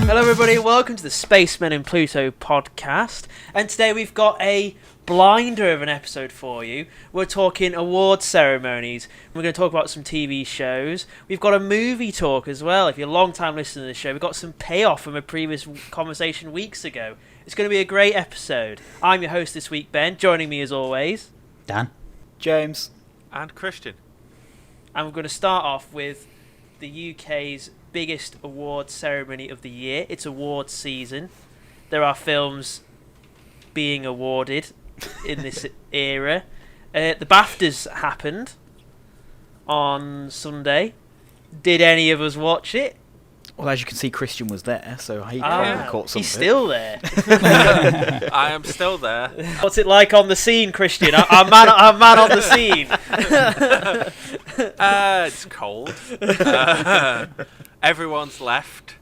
Hello everybody, welcome to the Spacemen and Pluto podcast, and today we've got a blinder of an episode for you. We're talking award ceremonies, we're going to talk about some TV shows, we've got a movie talk as well. If you're a long time listener to the show, we've got some payoff from a previous conversation weeks ago. It's going to be a great episode. I'm your host this week, Ben. Joining me as always, Dan, James, and Christian. And we're going to start off with the UK's biggest award ceremony of the year. It's awards season. There are films being awarded in this era. The BAFTAs happened on Sunday. Did any of us watch it? Well, as you can see, Christian was there, so he probably caught some. He's still there. I am still there. What's it like on the scene, Christian? I'm man on the scene. It's cold. Everyone's left.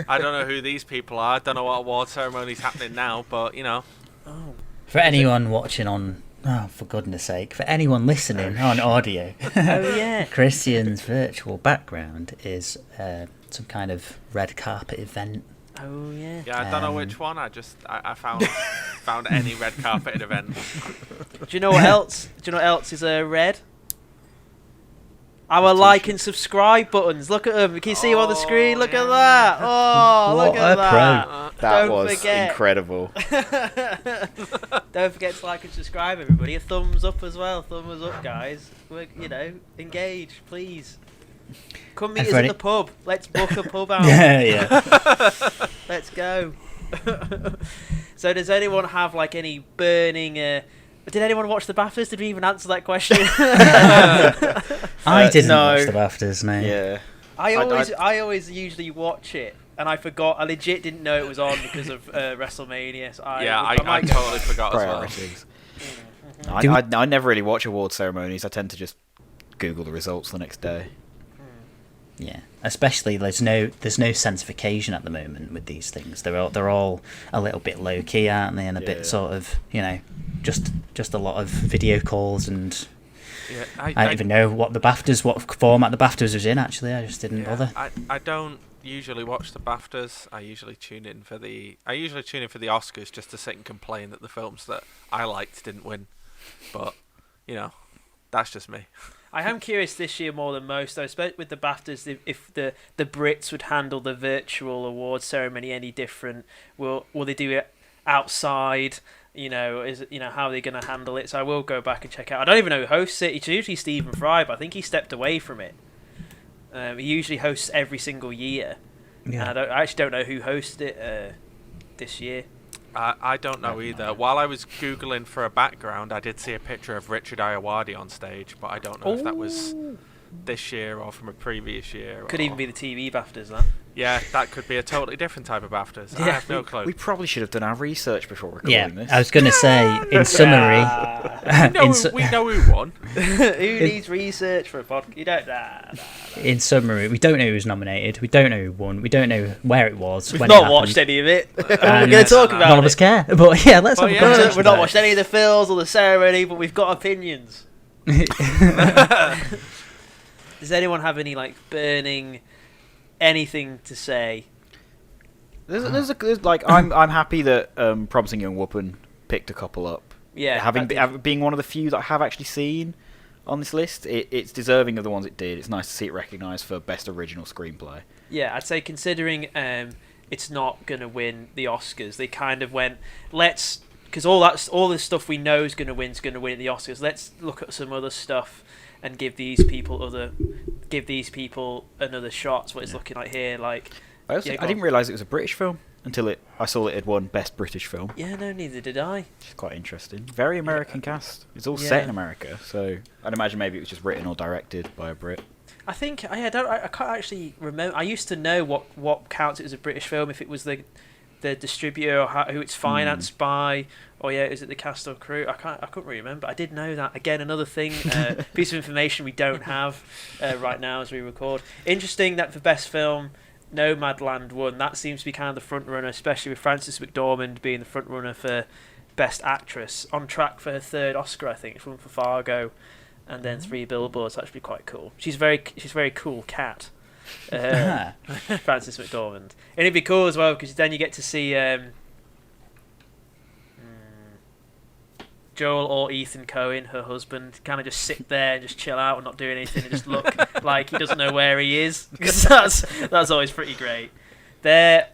I don't know who these people are. I don't know what award ceremony's happening now, but you know. Oh. for anyone watching on, for goodness sake, for anyone listening on audio, Oh yeah. Christian's virtual background is some kind of red carpet event. Oh yeah. Yeah, I don't know which one. I found any red carpeted event. Do you know what else? Do you know what else is red? Our like and subscribe buttons. Look at them. Can you see them on the screen? Look at that. Oh, What look at a that. That Don't was forget. incredible. Don't forget to like and subscribe, everybody. A thumbs up as well. Thumbs up, guys. Engage, please. Come meet us at the pub. Let's book a pub out. Yeah. Let's go. So does anyone have like any burning... Did anyone watch the BAFTAs? Did we even answer that question? I didn't no. watch the BAFTAs, no. Yeah. I always usually watch it, and I forgot. I legit didn't know it was on because of WrestleMania. So I totally forgot as well. Priorities. I never really watch award ceremonies. I tend to just Google the results the next day. Yeah, especially there's no sense of occasion at the moment with these things. They're all a little bit low key, aren't they? And a bit sort of, just a lot of video calls and. Yeah, I don't even know what format the BAFTAs was in. Actually, I just didn't bother. I don't usually watch the BAFTAs. I usually tune in for the Oscars just to sit and complain that the films that I liked didn't win. But that's just me. I am curious this year more than most, though, especially with the BAFTAs, if the Brits would handle the virtual award ceremony any different. Will they do it outside? How are they going to handle it? So I will go back and check out. I don't even know who hosts it. It's usually Stephen Fry, but I think he stepped away from it. He usually hosts every single year. Yeah. And I actually don't know who hosted it this year. I don't know either. While I was Googling for a background, I did see a picture of Richard Ayoade on stage, but I don't know if that was this year or from a previous year. Could even be the TV BAFTAs, that. Yeah, that could be a totally different type of BAFTAs. I have no clue. We probably should have done our research before recording this. I was going to say, in summary... we know who won. Who needs research for a podcast? You don't... In summary, we don't know who was nominated, we don't know who won, we don't know where it was. We've not watched any of it. We're going to talk about it. None of us care, but yeah, let's have a conversation. We've not watched any of the films or the ceremony, but we've got opinions. Does anyone have any burning anything to say? There's I'm happy that Promising Young Woman picked a couple up. Yeah, being one of the few that I have actually seen on this list, it's deserving of the ones it did. It's nice to see it recognised for best original screenplay. Yeah, I'd say considering it's not going to win the Oscars, they kind of went, because all this stuff we know is going to win the Oscars. Let's look at some other stuff and give these people another shot. That's what it's looking like here. I didn't realise it was a British film until I saw it had won Best British Film. Yeah, no, neither did I. It's quite interesting. Very American cast. It's all set in America, so I'd imagine maybe it was just written or directed by a Brit. I think I can't actually remember. I used to know what counts it as a British film, if it was the distributor or who it's financed by, or is it the cast or crew? I couldn't really remember. I did know that. Again, another thing, piece of information we don't have right now as we record. Interesting that for best film, Nomadland won. That seems to be kind of the front runner, especially with Frances McDormand being the front runner for best actress, on track for her third Oscar, I think, for Fargo. and then Three Billboards. That's actually quite cool. She's very cool cat. Frances McDormand. And it'd be cool as well because then you get to see Joel or Ethan Coen, her husband, kind of just sit there and just chill out and not do anything and just look like he doesn't know where he is. Because that's always pretty great. Their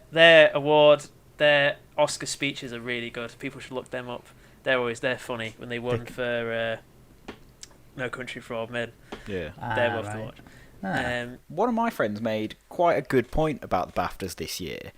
Oscar speeches are really good. People should look them up. They're funny when they won for No Country for Old Men. Yeah, they're worth to watch. One of my friends made quite a good point about the BAFTAs this year.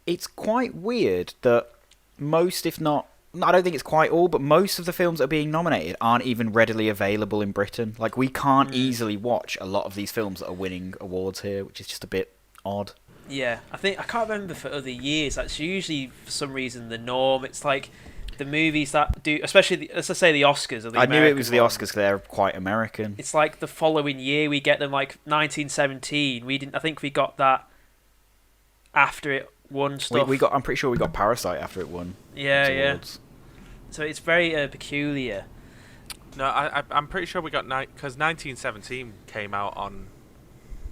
It's quite weird that most, if not, I don't think it's quite all, but most of the films that are being nominated aren't even readily available in Britain. Like, we can't easily watch a lot of these films that are winning awards here, which is just a bit odd. Yeah, I can't remember for other years. That's usually, for some reason, the norm. It's like the movies that do, especially, let's just say the Oscars. Or the I knew it was the ones. Oscars because they're quite American. It's like the following year we get them, like 1917. We didn't. I think we got that after it won stuff. I'm pretty sure we got Parasite after it won. Yeah. So it's very peculiar. No, I'm pretty sure we got because 1917 came out on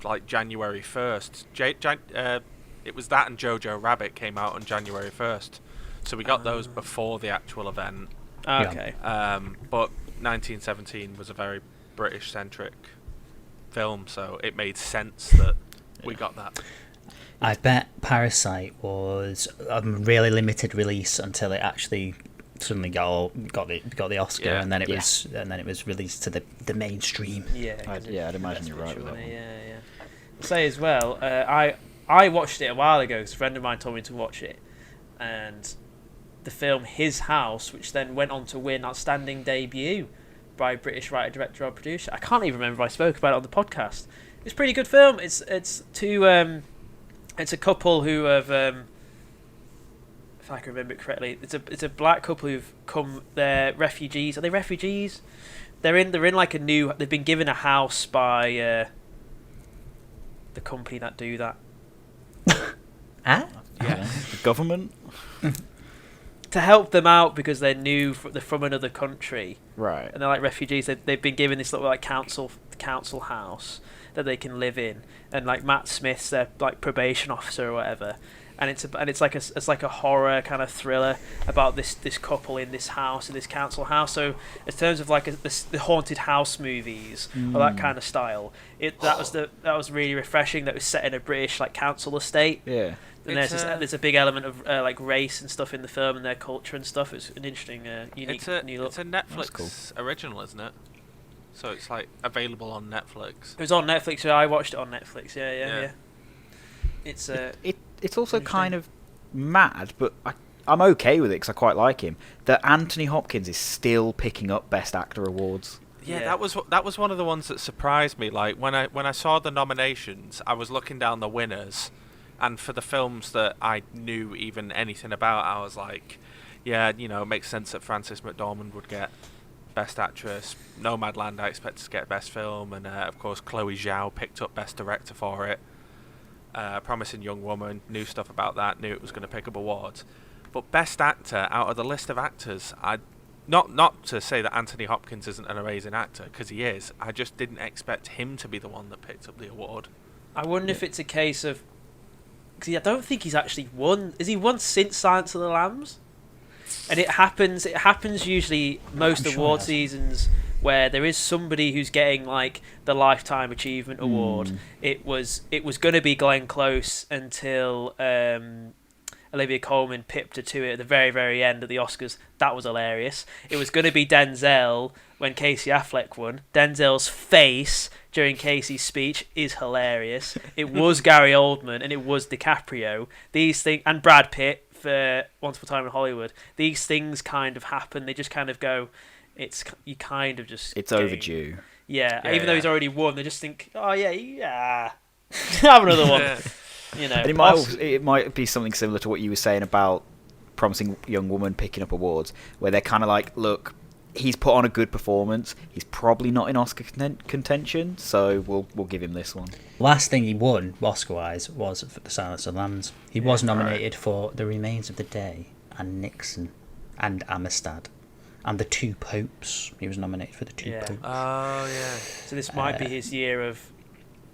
like January 1st. It was that and Jojo Rabbit came out on January 1st. So we got those before the actual event. Okay. But 1917 was a very British-centric film, so it made sense that we got that. I bet Parasite was a really limited release until it actually suddenly got the Oscar, and then it was released to the mainstream. Yeah. I'd imagine you're right with that one. Yeah. I'll say as well, I watched it a while ago because a friend of mine told me to watch it, and the film His House, which then went on to win Outstanding Debut by British writer, director or producer. I can't even remember if I spoke about it on the podcast. It's a pretty good film. It's a couple who have, if I can remember it correctly, it's a black couple who've come. They're refugees. Are they refugees? They're in like a new. They've been given a house by the company that do that. Ah? Yeah. The government? To help them out because they're new. They're from another country. Right. And they're like refugees. They've been given this little like council house that they can live in, and like Matt Smith's their like probation officer or whatever, and it's like a horror kind of thriller about this couple in this house, in this council house. So in terms of like the haunted house movies or that kind of style, that was really refreshing. That was set in a British like council estate. Yeah. And there's a big element of like race and stuff in the film and their culture and stuff. It's an interesting, unique new look. It's a Netflix original, isn't it? So it's like available on Netflix. It was on Netflix. So I watched it on Netflix. Yeah. It's also kind of mad, but I'm okay with it because I quite like him. That Anthony Hopkins is still picking up Best Actor awards. Yeah, that was one of the ones that surprised me. Like when I saw the nominations, I was looking down the winners, and for the films that I knew even anything about, I was like, yeah, it makes sense that Frances McDormand would get Best Actress. Nomadland I expected to get Best Film, and of course Chloe Zhao picked up Best Director for it. Promising Young Woman, knew stuff about that, knew it was going to pick up awards. But Best Actor, out of the list of actors, not to say that Anthony Hopkins isn't an amazing actor, because he is, I just didn't expect him to be the one that picked up the award. I wonder if it's a case of, because I don't think he's actually won. Has he won since Silence of the Lambs? And it happens usually most award seasons where there is somebody who's getting like the Lifetime Achievement Award. It was going to be Glenn Close until Olivia Colman pipped her to it at the very, very end of the Oscars. That was hilarious. It was going to be Denzel when Casey Affleck won. Denzel's face during Casey's speech is hilarious. It was Gary Oldman and it was DiCaprio. These things, and Brad Pitt for Once Upon a Time in Hollywood. These things kind of happen. They just kind of go. It's overdue. Yeah, even though he's already won, they just think, oh yeah, have another one. And it might be something similar to what you were saying about Promising Young Woman picking up awards, where they're kind of like, look, he's put on a good performance. He's probably not in Oscar contention, so we'll give him this one. Last thing he won Oscar-wise was for The Silence of the Lambs. He was nominated for The Remains of the Day and Nixon and Amistad. and The Two Popes. He was nominated for The Two Yeah. Popes. Oh yeah. So this might be his year of.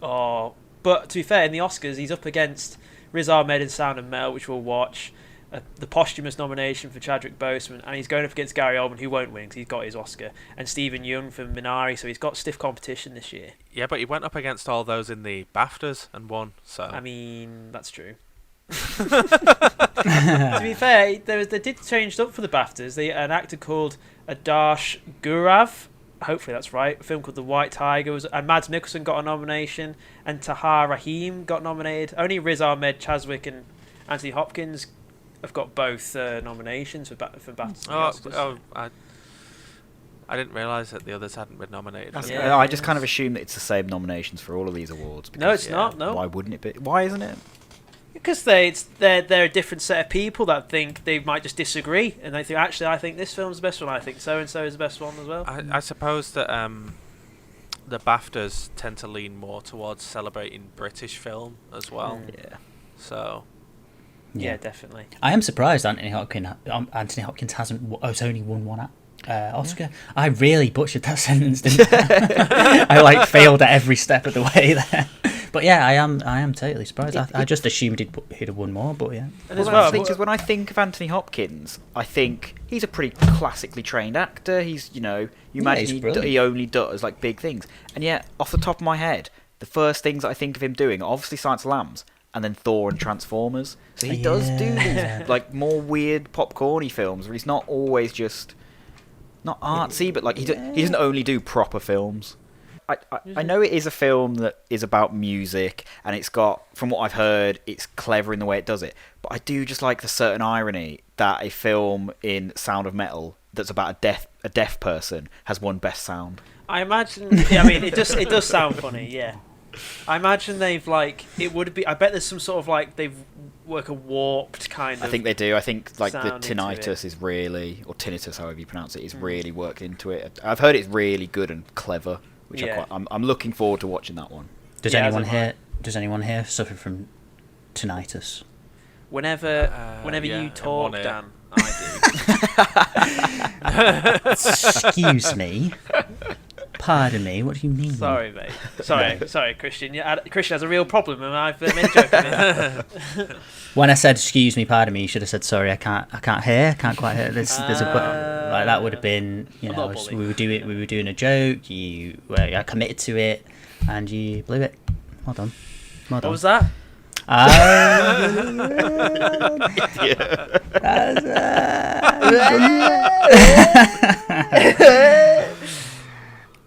Oh, but to be fair, in the Oscars, he's up against Riz Ahmed in Sound of Metal, which we'll watch. The posthumous nomination for Chadwick Boseman, and he's going up against Gary Oldman, who won't win because he's got his Oscar, and Stephen Young for Minari, so he's got stiff competition this year. Yeah, but he went up against all those in the BAFTAs and won. So I mean, that's true. To be fair, they did change up for the BAFTAs. An actor called Adarsh Gurav, hopefully that's right, a film called The White Tiger, and Mads Mikkelsen got a nomination, and Tahar Rahim got nominated. Only Riz Ahmed, Chadwick, and Anthony Hopkins have got both nominations for BAFTAs. I didn't realise that the others hadn't been nominated. I just kind of assume that it's the same nominations for all of these awards. No, it's not. No. Why wouldn't it be? Why isn't it? Because they're a different set of people that think they might just disagree, and they think, actually, I think this film's the best one. I think so and so is the best one as well. I suppose that the BAFTAs tend to lean more towards celebrating British film as well. Yeah. So. Yeah, definitely. I am surprised Anthony Hopkins has only won one Oscar. Yeah. I really butchered that sentence, didn't I? I failed at every step of the way there. But yeah, I am totally surprised. I just assumed he'd have won more, but yeah. And because when I think of Anthony Hopkins, I think he's a pretty classically trained actor. He's, you imagine he only does big things. And yet, off the top of my head, the first things I think of him doing are obviously Silence of the Lambs, and then Thor and Transformers. So he does do these more weird popcorny films where he's not always just not artsy, but he doesn't only do proper films. I know it is a film that is about music, and it's got, from what I've heard, it's clever in the way it does it. But I do just like the certain irony that a film in Sound of Metal that's about a deaf person has won Best Sound. I imagine. Yeah, I mean, it does sound funny. Yeah. I imagine they've it would be. I bet there's some sort of they've work a warped kind of. I think they do. I think the tinnitus is really, or tinnitus, however you pronounce it, is really worked into it. I've heard it's really good and clever, which I'm looking forward to watching that one. Does anyone here suffer from tinnitus? Whenever you talk, Dan, I do. Excuse me. Pardon me, what do you mean? Sorry, mate. Sorry, Christian. Christian has a real problem, and I've made a joke. When I said "excuse me, pardon me," you should have said "sorry, I can't quite hear." There's that would have been, we were doing a joke. I committed to it, and you blew it. Well done. What was that?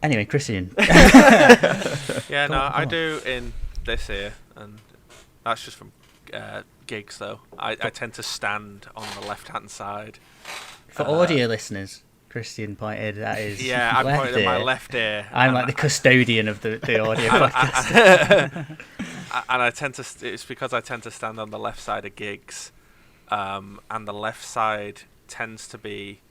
Anyway, Christian. I do in this here, and that's just from gigs though. I tend to stand on the left-hand side. For audio listeners, Christian pointed at his I pointed at my left ear. I'm the custodian of the audio podcast. And it's because I tend to stand on the left side of gigs, and the left side tends to be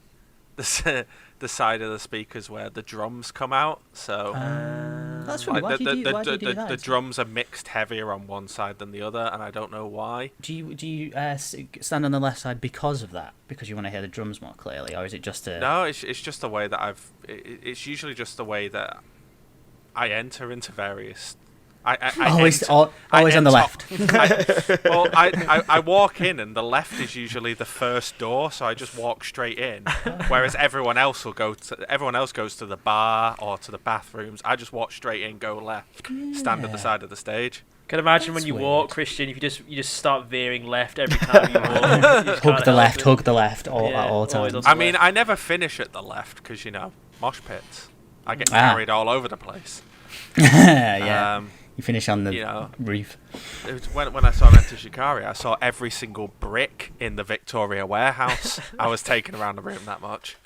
the side of the speakers where the drums come out. So that's right. Why do you do that? The drums are mixed heavier on one side than the other, and I don't know why. Do you stand on the left side because of that? Because you want to hear the drums more clearly, or is it just a? No, it's just the way that it's usually just the way that I enter into various. Always on the left. I walk in, and the left is usually the first door, so I just walk straight in. Whereas everyone else goes to the bar or to the bathrooms. I just walk straight in, go left, stand at the side of the stage. Can imagine when you walk, Christian, if you just start veering left every time you walk. hug the left at all times. I mean, I never finish at the left because mosh pits. I get carried all over the place. Yeah. You finish on the roof. It was when I saw Enter Shikari, I saw every single brick in the Victoria warehouse. I was taken around the room that much.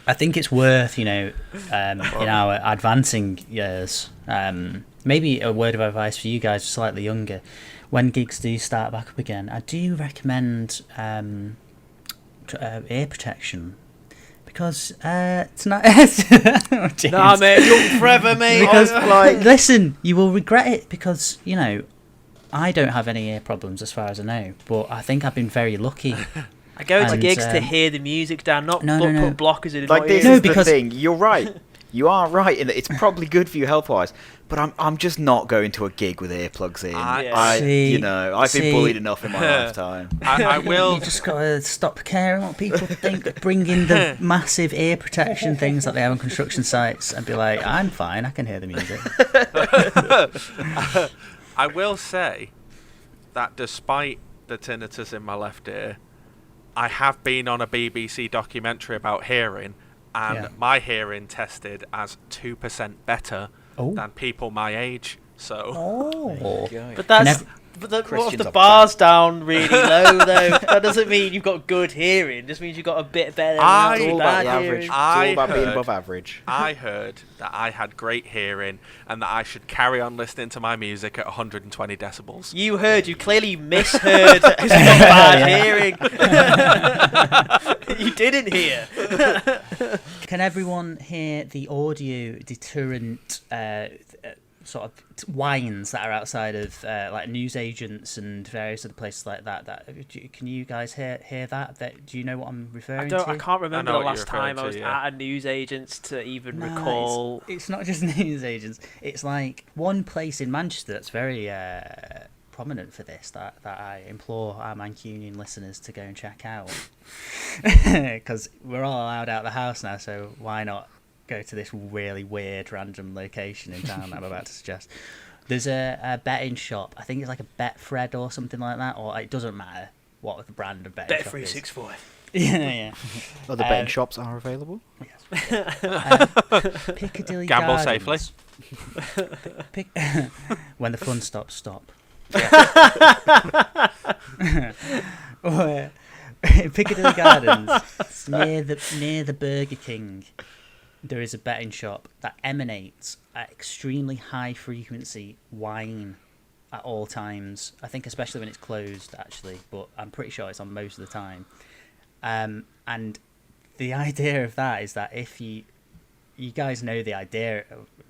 I think it's worth, in our advancing years, maybe a word of advice for you guys slightly younger. When gigs do start back up again, I do recommend ear protection. Because it's not. Nah, mate, young forever, mate. Because listen, you will regret it because I don't have any ear problems as far as I know, but I think I've been very lucky I go to And, gigs to hear the music down, not no. put blockers in. Like, this No, is because- the thing. You're right. You are right in that it's probably good for you health-wise, but I'm just not going to a gig with earplugs in. I've been bullied enough in my lifetime. I will. You just gotta stop caring what people think. Bring in the massive ear protection things that they have on construction sites, and be like, "I'm fine. I can hear the music." I will say that despite the tinnitus in my left ear, I have been on a BBC documentary about hearing, and my hearing tested as 2% better than people my age. So, But that's what if the bar's down really low though? That doesn't mean you've got good hearing. It just means you've got a bit better. It's all about the bad average. hearing. It's all about being above average. I heard that I had great hearing and that I should carry on listening to my music at 120 decibels. You heard. You clearly misheard. Because you've got bad hearing. You didn't hear. Can everyone hear the audio deterrent sort of whines that are outside of like newsagents and various other places like that? Can you guys hear that? Do you know what I'm referring to? I can't remember the last time I was yeah. at a newsagents to even recall. It's not just newsagents. It's like one place in Manchester that's very prominent for this that I implore our Mancunian listeners to go and check out, because we're all allowed out of the house now, so why not go to this really weird random location in town that I'm about to suggest. There's a betting shop. I think it's like a Betfred or something like that, or it doesn't matter what the brand of betting shop is. Bet365. Yeah. Other betting shops are available. Yes. Piccadilly Gamble Gardens. When the fun stops, stop. Piccadilly Gardens, near the Burger King, there is a betting shop that emanates at extremely high frequency whine at all times. I think especially when it's closed, actually, but I'm pretty sure it's on most of the time. And the idea of that is that if you guys know the idea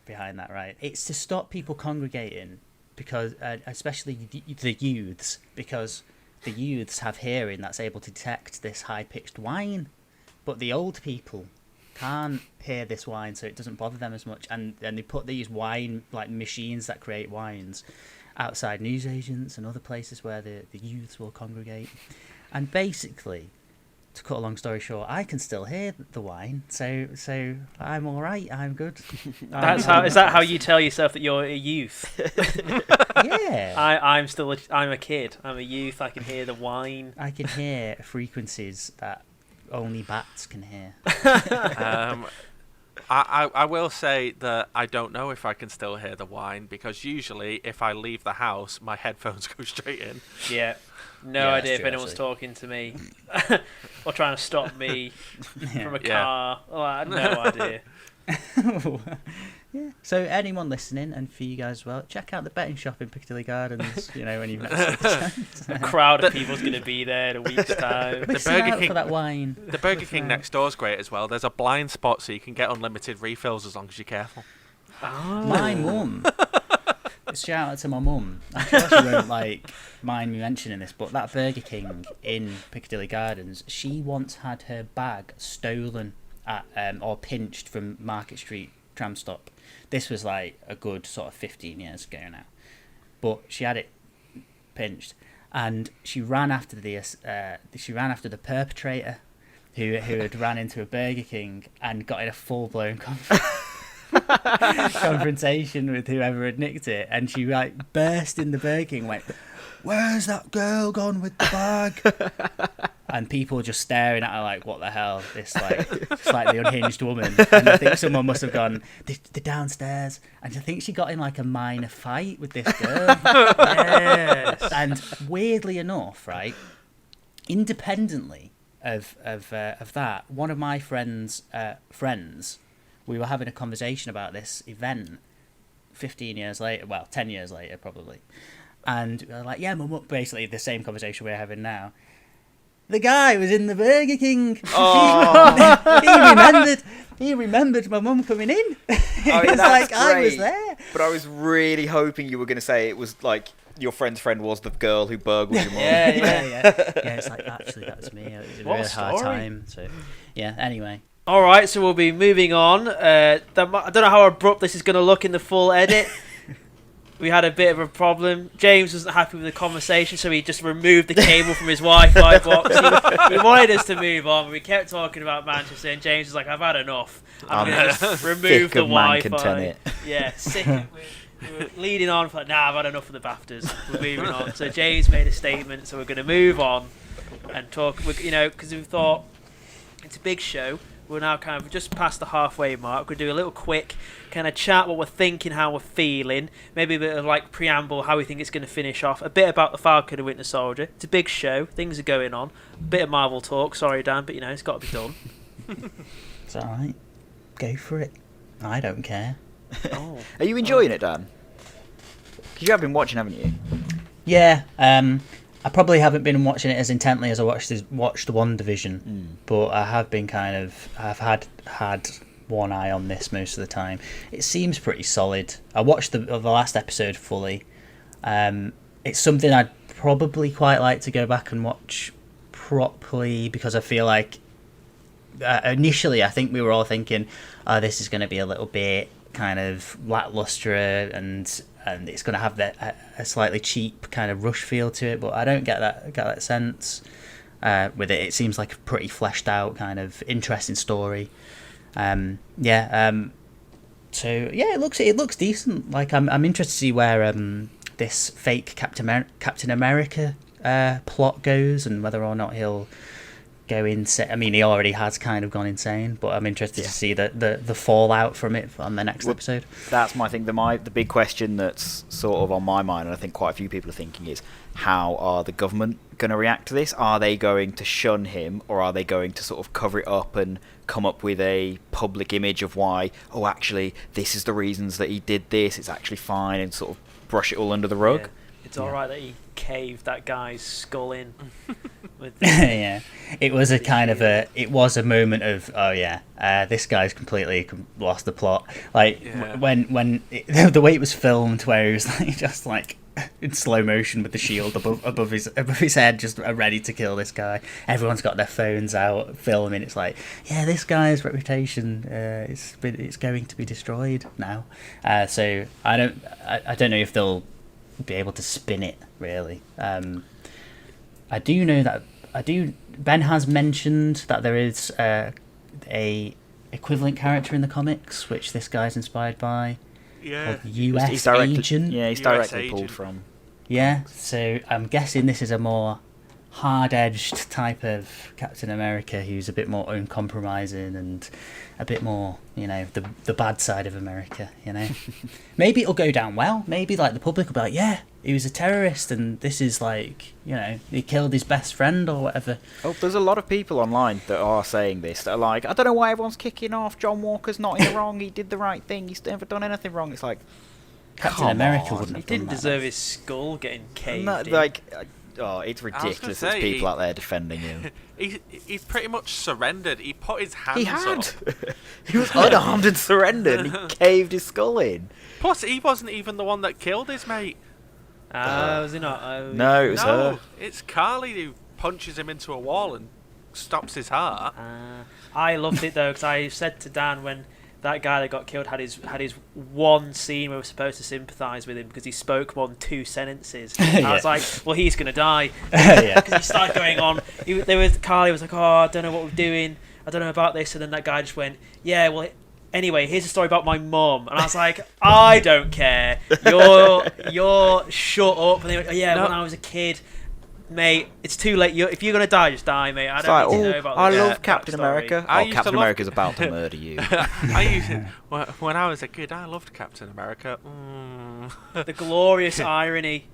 behind that, right? It's to stop people congregating, because especially the youths, because the youths have hearing that's able to detect this high-pitched whine, but the old people can't hear this whine, so it doesn't bother them as much, and they put these whine like machines that create whines outside newsagents and other places where the youths will congregate. And basically, to cut a long story short, I can still hear the whine, so I'm all right. I'm good. Is that how you tell yourself that you're a youth? Yeah. I'm a kid. I'm a youth. I can hear the whine. I can hear frequencies that only bats can hear. I will say that I don't know if I can still hear the whine, because usually if I leave the house, my headphones go straight in. Yeah. No idea if anyone's talking to me or trying to stop me from a car. Oh, I had no idea. Yeah. So anyone listening, and for you guys as well, check out the betting shop in Piccadilly Gardens. When you've A crowd of people's going to be there in a week's time. Listen out for that wine. The Burger King next door is great as well. There's a blind spot, so you can get unlimited refills as long as you're careful. Oh. My mum. Shout out to my mum. I'm sure she won't mind me mentioning this, but that Burger King in Piccadilly Gardens, she once had her bag stolen at or pinched from Market Street tram stop. This was like a good sort of 15 years ago now, but she had it pinched, and she ran after the perpetrator who had ran into a Burger King and got in a full-blown confrontation with whoever had nicked it, and she burst in the Burger King and went, "Where's that girl gone with the bag?" And people were just staring at her like, what the hell, this slightly unhinged woman. And I think someone must have gone, they're downstairs, and I think she got in like a minor fight with this girl. Yes. And weirdly enough, right, independently of that, one of my friends, we were having a conversation about this event 15 years later, well, 10 years later probably. And we were like, yeah, Mum, basically the same conversation we're having now. The guy was in the Burger King. Oh. He remembered my mum coming in. Oh, yeah, It's that's like, I was great. there. But I was really hoping you were going to say it was like your friend's friend was the girl who burgled your mum. Yeah. It's like, actually, that was me. It was a What a really hard story. time. So, yeah. Anyway. All right, so we'll be moving on. I don't know how abrupt this is going to look in the full edit. We had a bit of a problem. James wasn't happy with the conversation, so he just removed the cable from his Wi-Fi box. He wanted us to move on, but we kept talking about Manchester, and James was like, "I've had enough. I'm going to just remove the Wi-Fi." Yeah, sick. We were leading on for like, nah, I've had enough of the BAFTAs. We're moving on. So James made a statement, so we're going to move on and talk. Because we thought it's a big show. We're now kind of just past the halfway mark. We'll do a little quick kind of chat, what we're thinking, how we're feeling. Maybe a bit of like preamble, how we think it's going to finish off. A bit about the Falcon and Winter Soldier. It's a big show. Things are going on. A bit of Marvel talk. Sorry, Dan, but it's got to be done. It's alright. Go for it. I don't care. Oh. Are you enjoying it, Dan? Because you have been watching, haven't you? Yeah. I probably haven't been watching it as intently as I watched WandaVision, but I have been I've had one eye on this most of the time. It seems pretty solid. I watched the last episode fully. It's something I'd probably quite like to go back and watch properly, because I feel like initially I think we were all thinking, oh, this is going to be a little bit kind of lackluster and it's going to have a slightly cheap kind of rush feel to it, but I don't get that sense with it. It seems like a pretty fleshed out kind of interesting story. So yeah, it looks decent. Like I'm interested to see where this fake Captain America plot goes, and whether or not he'll go insane. I mean, he already has kind of gone insane, but I'm interested to see the fallout from it on the next episode. That's my thing. The big question that's sort of on my mind, and I think quite a few people are thinking, is how are the government going to react to this? Are they going to shun him, or are they going to sort of cover it up and come up with a public image of why, oh, actually, this is the reasons that he did this, it's actually fine, and sort of brush it all under the rug? Yeah. It's alright that he caved that guy's skull in. Yeah, it was a moment of, oh yeah, this guy's completely lost the plot. Like when the way it was filmed, where he was like just like in slow motion with the shield above his head, just ready to kill this guy. Everyone's got their phones out filming. It's like, yeah, this guy's reputation it's going to be destroyed now. So I don't know if they'll be able to spin it really. I do know that Ben has mentioned that there is a equivalent character in the comics which this guy's inspired by. Yeah, US Agent. Yeah, he's directly pulled from. Yeah, so I'm guessing this is a more hard-edged type of Captain America who's a bit more uncompromising and a bit more, the bad side of America, Maybe it'll go down well. Maybe, like, the public will be like, yeah, he was a terrorist and this is, like, he killed his best friend or whatever. Oh, there's a lot of people online that are saying this, that are like, I don't know why everyone's kicking off, John Walker's not in the wrong, he did the right thing, he's never done anything wrong. It's like, Captain America wouldn't have He didn't done deserve that. his skull getting caved in. Like, it's ridiculous. There's people out there defending him. He pretty much surrendered. He put his hands He had. up. He was unarmed and surrendered. And he caved his skull in. Plus, he wasn't even the one that killed his mate. Was he not? No, it was her. It's Carly who punches him into a wall and stops his heart. I loved it though, because I said to Dan when that guy that got killed had his one scene where we're supposed to sympathise with him because he spoke more than 2 sentences. I was like, well, he's gonna die. Because he started going on. Carly was like, oh, I don't know what we're doing. I don't know about this. And then that guy just went, yeah, well, anyway, here's a story about my mum. And I was like, I don't care. You're shut up. And they went, oh, yeah, when I was a kid, mate, it's too late. If you're gonna die, just die, mate. I don't need to know about I this. love Captain America. Captain America's about to murder you. When I was a kid, I loved Captain America. The glorious irony.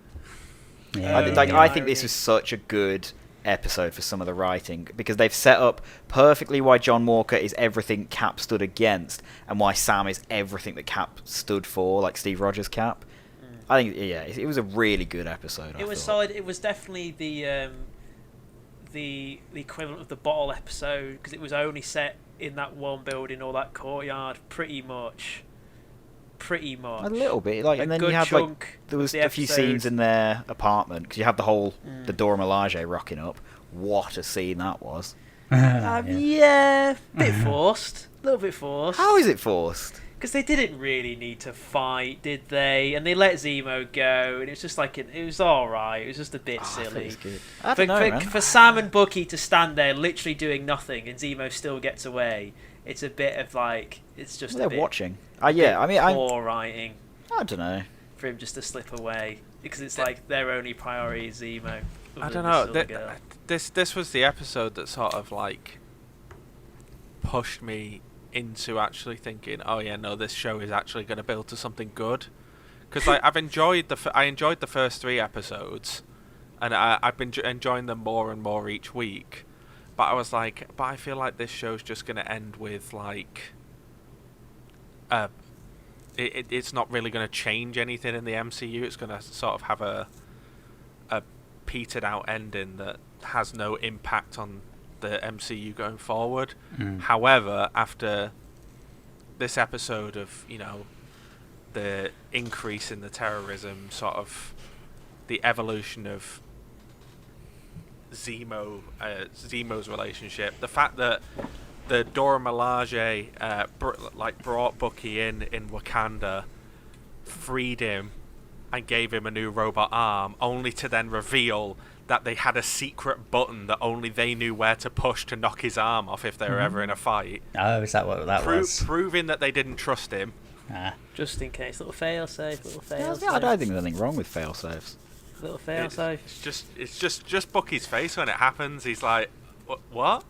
Yeah. I think this was such a good episode for some of the writing, because they've set up perfectly why John Walker is everything Cap stood against, and why Sam is everything that Cap stood for, like Steve Rogers' Cap. I think, it was a really good episode. It was solid. It was definitely the equivalent of the bottle episode, because it was only set in that one building or that courtyard, pretty much. pretty much. A little bit, like, A and then good you have chunk there was of a the few episode. scenes in their apartment because you have the whole the Dora Milaje rocking up. What a scene that was! Yeah, bit forced. A little bit forced. How is it forced? Because they didn't really need to fight, did they? And they let Zemo go, and it was just like it was all right. It was just a bit I thought it silly. was good. I don't know, man. For Sam and Bucky to stand there, literally doing nothing, and Zemo still gets away. It's a bit of like it's just. They're a bit, watching. Yeah, I mean, poor writing I don't know. for him just to slip away because it's like their only priority is Zemo. I other don't than know. this other girl. This was the episode that sort of like pushed me into actually thinking, oh yeah, no, this show is actually going to build to something good. Because I've enjoyed I enjoyed the first 3 episodes, and I've been enjoying them more and more each week. But I was like, but I feel like this show's just going to end with like, it's not really going to change anything in the MCU. It's going to sort of have a petered out ending that has no impact on the MCU going forward. However, after this episode of, you know, the increase in the terrorism, sort of the evolution of Zemo's relationship, the fact that the Dora Milaje brought Bucky in Wakanda, freed him, and gave him a new robot arm, only to then reveal that they had a secret button that only they knew where to push to knock his arm off if they were ever in a fight. Oh, is that what that was? Proving that they didn't trust him. Just in case, little fail safe. I don't think there's anything wrong with fail-safes. Little fail safe. It's just Bucky's face when it happens. He's like, what?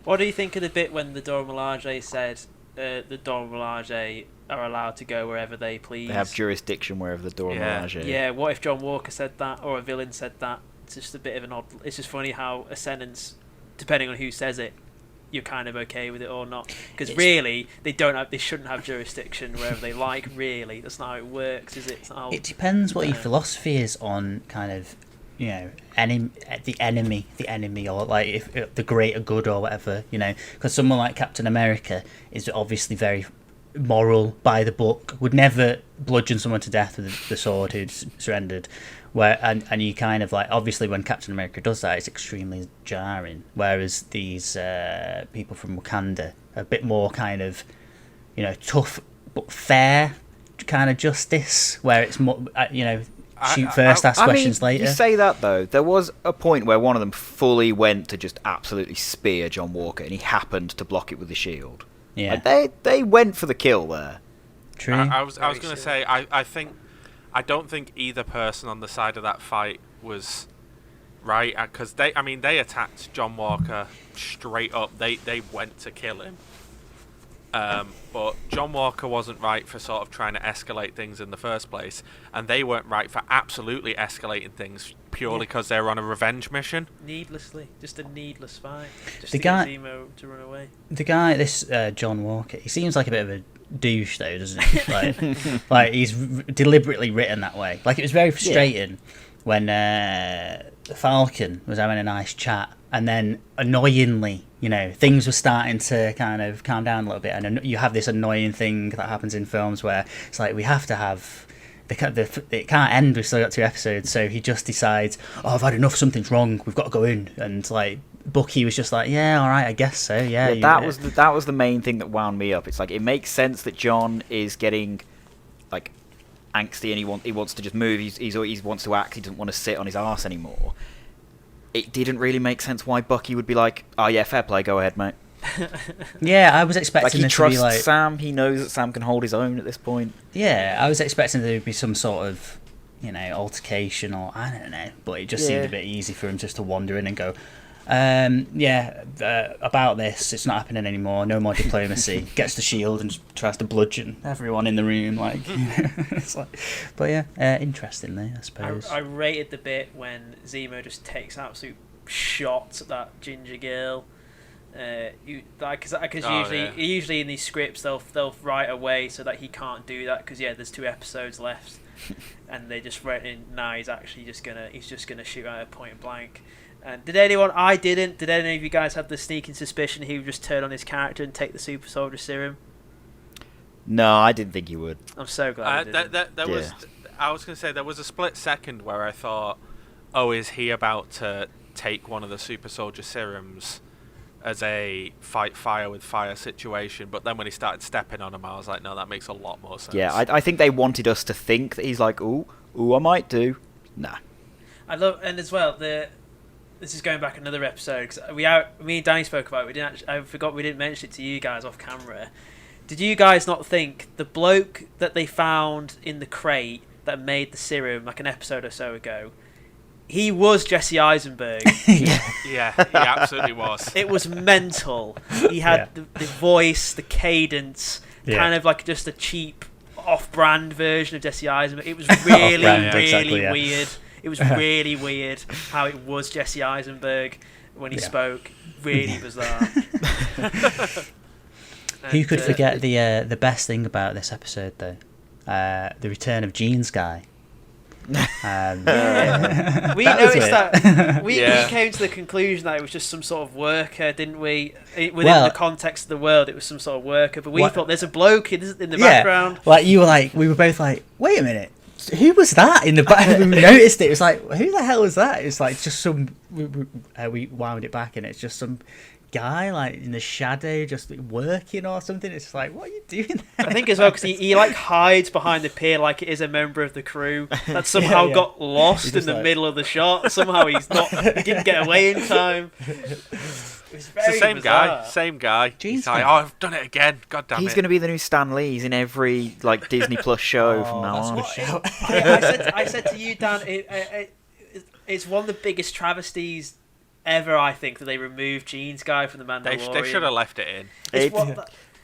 What do you think of the bit when the Dora Milaje said the Dora Milaje are allowed to go wherever they please? They have jurisdiction wherever the Dora Milaje. Yeah, what if John Walker said that, or a villain said that? It's just a bit of an odd... It's just funny how a sentence, depending on who says it, you're kind of okay with it or not. Because really, they shouldn't have jurisdiction wherever they like, really. That's not how it works, is it? It depends what your philosophy is on kind of, you know, the enemy, or like if the greater good or whatever, you know. Because someone like Captain America is obviously very moral, by the book, would never bludgeon someone to death with the sword who'd surrendered. And you kind of like, obviously when Captain America does that, it's extremely jarring. Whereas these people from Wakanda are a bit more kind of, you know, tough but fair kind of justice, where it's more, you know, shoot first, ask questions later. You say that though. There was a point where one of them fully went to just absolutely spear John Walker, and he happened to block it with the shield. Yeah, like they went for the kill there. True. I was going to say I don't think either person on the side of that fight was right, because they attacked John Walker straight up. They went to kill him. But John Walker wasn't right for sort of trying to escalate things in the first place, and they weren't right for absolutely escalating things purely because they were on a revenge mission. Needlessly. Just a needless fight. Just The to guy- get Zemo to run away. The guy, this John Walker, he seems like a bit of a douche though, doesn't he? Like he's deliberately written that way. Like, it was very frustrating when Falcon was having a nice chat, and then annoyingly, you know, things were starting to kind of calm down a little bit, and you have this annoying thing that happens in films where it's like, we have to have... it can't end, we've still got 2 episodes, so he just decides, oh, I've had enough, something's wrong, we've got to go in. And like, Bucky was just like, yeah, alright, I guess so, yeah. That was the main thing that wound me up. It's like, it makes sense that John is getting like angsty and he wants to just move, he wants to act, he doesn't want to sit on his arse anymore. It didn't really make sense why Bucky would be like, oh yeah, fair play, go ahead, mate. Yeah, I was expecting like, he there trusts to be like... Sam, he knows that Sam can hold his own at this point. Yeah, I was expecting there to be some sort of, you know, altercation, or I don't know, but it just seemed a bit easy for him just to wander in and go, about this, it's not happening anymore, no more diplomacy. Gets the shield and tries to bludgeon everyone in the room, like, you know, it's like, but yeah, interestingly, I suppose. I rated the bit when Zemo just takes absolute shots at that ginger girl. Because usually in these scripts they'll write away so that he can't do that, because there's 2 episodes left, and they just write in, nah, he's just gonna shoot at her point blank. And did any of you guys have the sneaking suspicion he would just turn on his character and take the super soldier serum? No, I didn't think you would. I'm so glad. I was going to say there was a split second where I thought, oh, is he about to take one of the super soldier serums as a fight fire with fire situation? But then when he started stepping on him, I was like, no, that makes a lot more sense. Yeah, I think they wanted us to think that he's like, ooh, I might do. Nah. I love, and as well, this is going back another episode, because me and Danny spoke about it. I forgot we didn't mention it to you guys off camera. Did you guys not think the bloke that they found in the crate that made the serum like an episode or so ago, he was Jesse Eisenberg? Yeah, he absolutely was. It was mental. He had the voice, the cadence, kind of like just a cheap off-brand version of Jesse Eisenberg. It was really, weird. It was really weird how it was Jesse Eisenberg when he spoke. Really bizarre. Who could forget the best thing about this episode, though? The return of Jeans Guy. We noticed that. We came to the conclusion that it was just some sort of worker, didn't we? Within the context of the world, it was some sort of worker. But we thought there's a bloke in the background. Like we were both like, wait a minute. Who was that in the back? We noticed it. It was like, who the hell was that? It's like just some. We wound it back, and it's just some guy like in the shadow, just working or something. It's like, what are you doing there? I think as well because he like hides behind the pier like it is a member of the crew that somehow got lost in the middle of the shot. Somehow he didn't get away in time. It was very it's the bizarre. same guy. He's like, oh, I've done it again. God damn it. He's going to be the new Stan Lee. He's in every like Disney Plus show from now on. I said to you, Dan, it's one of the biggest travesties ever, I think, that they removed Jeans Guy from the Mandalorian. They should have left it in.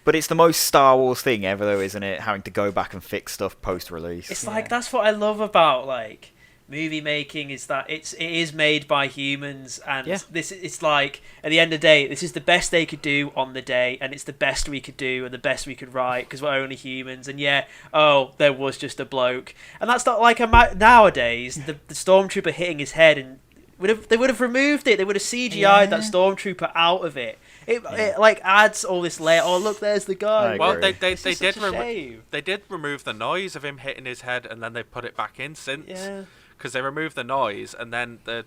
But it's the most Star Wars thing ever, though, isn't it? Having to go back and fix stuff post-release. It's like, that's what I love about like movie making, is that it is made by humans, and it's like, at the end of the day, this is the best they could do on the day, and it's the best we could do and the best we could write, because we're only humans. And there was just a bloke, and that's not like nowadays the stormtrooper hitting his head, and they would have removed it. They would have CGI'd that stormtrooper out of it. It like adds all this layer. Oh, look, there's the guy. Well, they did remove the noise of him hitting his head, and then they put it back in since. Yeah. Because they removed the noise, and then the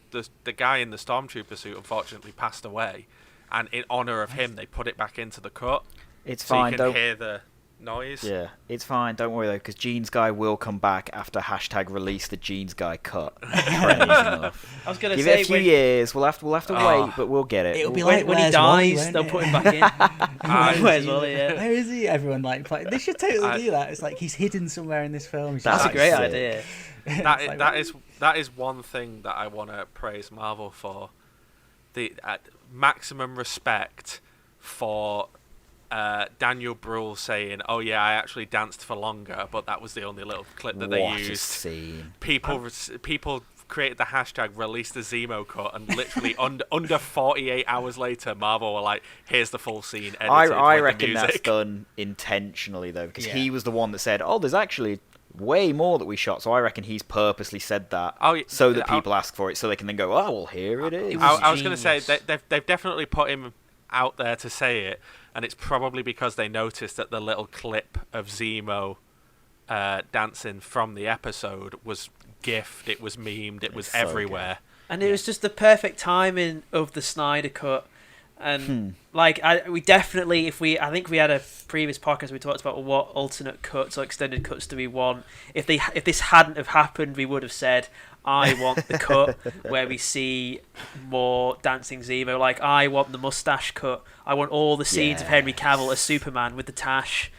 guy in the stormtrooper suit unfortunately passed away, and in honor of him, they put it back into the cut. It's fine. You can hear the noise. Yeah, it's fine. Don't worry though, because Jeans Guy will come back after #release the Jeans Guy cut. I was gonna give say, it a few years. We'll have to wait, but we'll get it. It'll be when he dies, Wally, they'll put him back in. Where's Wally? Yeah. Where is he? Everyone they should totally do that. It's like he's hidden somewhere in this film. That's a great idea. That is one thing that I want to praise Marvel for. The maximum respect for Daniel Bruhl saying, "Oh yeah, I actually danced for longer, but that was the only little clip that they used." What a scene! People created the hashtag release the Zemo cut, and literally under 48 hours later, Marvel were like, "Here's the full scene." I reckon that's done intentionally though, because he was the one that said, "Oh, there's actually way more that we shot." So I reckon he's purposely said that so that people ask for it, so they can then go, "Oh, well, here it is." I was going to say they've definitely put him out there to say it, and it's probably because they noticed that the little clip of Zemo dancing from the episode was gifted, it was memed, it was so everywhere. Good. And it was just the perfect timing of the Snyder cut. And we definitely, I think we had a previous podcast we talked about what alternate cuts or extended cuts do we want. If this hadn't have happened, we would have said, I want the cut where we see more dancing Zemo. Like, I want the mustache cut. I want all the scenes of Henry Cavill as Superman with the tash.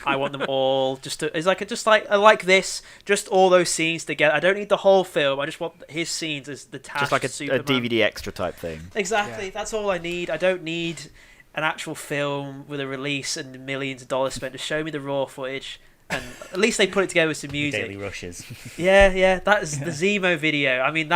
I want them all I like this, just all those scenes together. I don't need the whole film. I just want his scenes as the tash, just like a Superman. DVD extra type thing. Exactly. That's all I need. I don't need an actual film with a release and millions of dollars spent. Just show me the raw footage. And at least they put it together with some music. Daily rushes. Yeah. That is the Zemo video. I mean,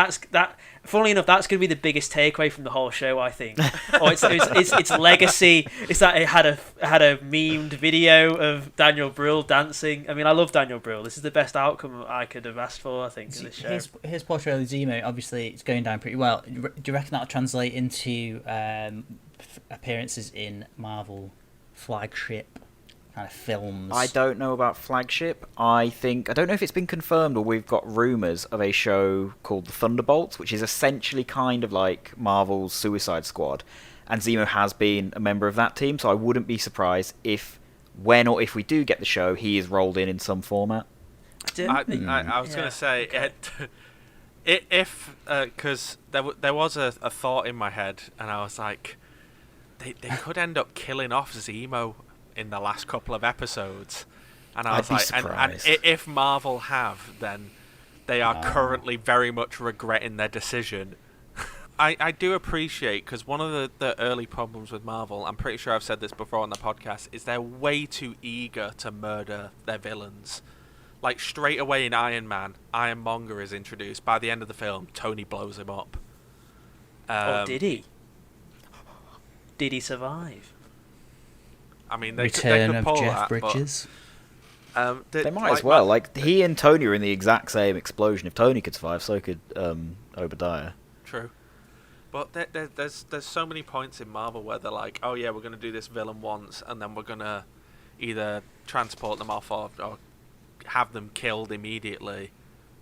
funnily enough, that's going to be the biggest takeaway from the whole show, I think. Or its legacy is that it had a memed video of Daniel Bruhl dancing. I mean, I love Daniel Bruhl. This is the best outcome I could have asked for, I think, in this show. His portrayal of Zemo, obviously, it's going down pretty well. Do you reckon that'll translate into appearances in Marvel flagship kind of films. I don't know about Flagship. I don't know if it's been confirmed or we've got rumours of a show called The Thunderbolts, which is essentially kind of like Marvel's Suicide Squad. And Zemo has been a member of that team, so I wouldn't be surprised if, when or if we do get the show, he is rolled in some format. I was going to say, because there was a thought in my head, and I was like, they could end up killing off Zemo in the last couple of episodes, and I was like, and if Marvel have, then they are currently very much regretting their decision. I do appreciate, because one of the early problems with Marvel, I'm pretty sure I've said this before on the podcast, is they're way too eager to murder their villains. Like, straight away in Iron Man, Ironmonger is introduced. By the end of the film, Tony blows him up. Did he? Did he survive? I mean, they Return could of pull Jeff that, Bridges. They might as well. Like, he and Tony are in the exact same explosion. If Tony could survive, so could Obadiah. True. But there's so many points in Marvel where they're like, oh yeah, we're going to do this villain once, and then we're going to either transport them off or have them killed immediately,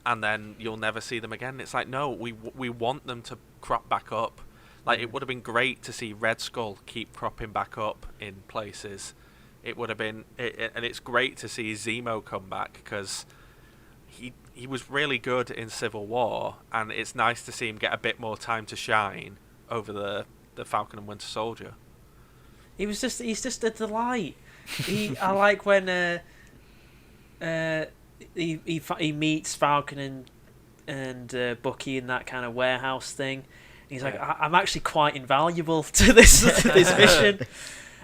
and then you'll never see them again. It's like, no, we want them to crop back up. Like, it would have been great to see Red Skull keep cropping back up in places. It would have been, and it's great to see Zemo come back, because he was really good in Civil War, and it's nice to see him get a bit more time to shine over the Falcon and Winter Soldier. He's just a delight. I like when he meets Falcon and Bucky in that kind of warehouse thing. He's like, I'm actually quite invaluable to this mission.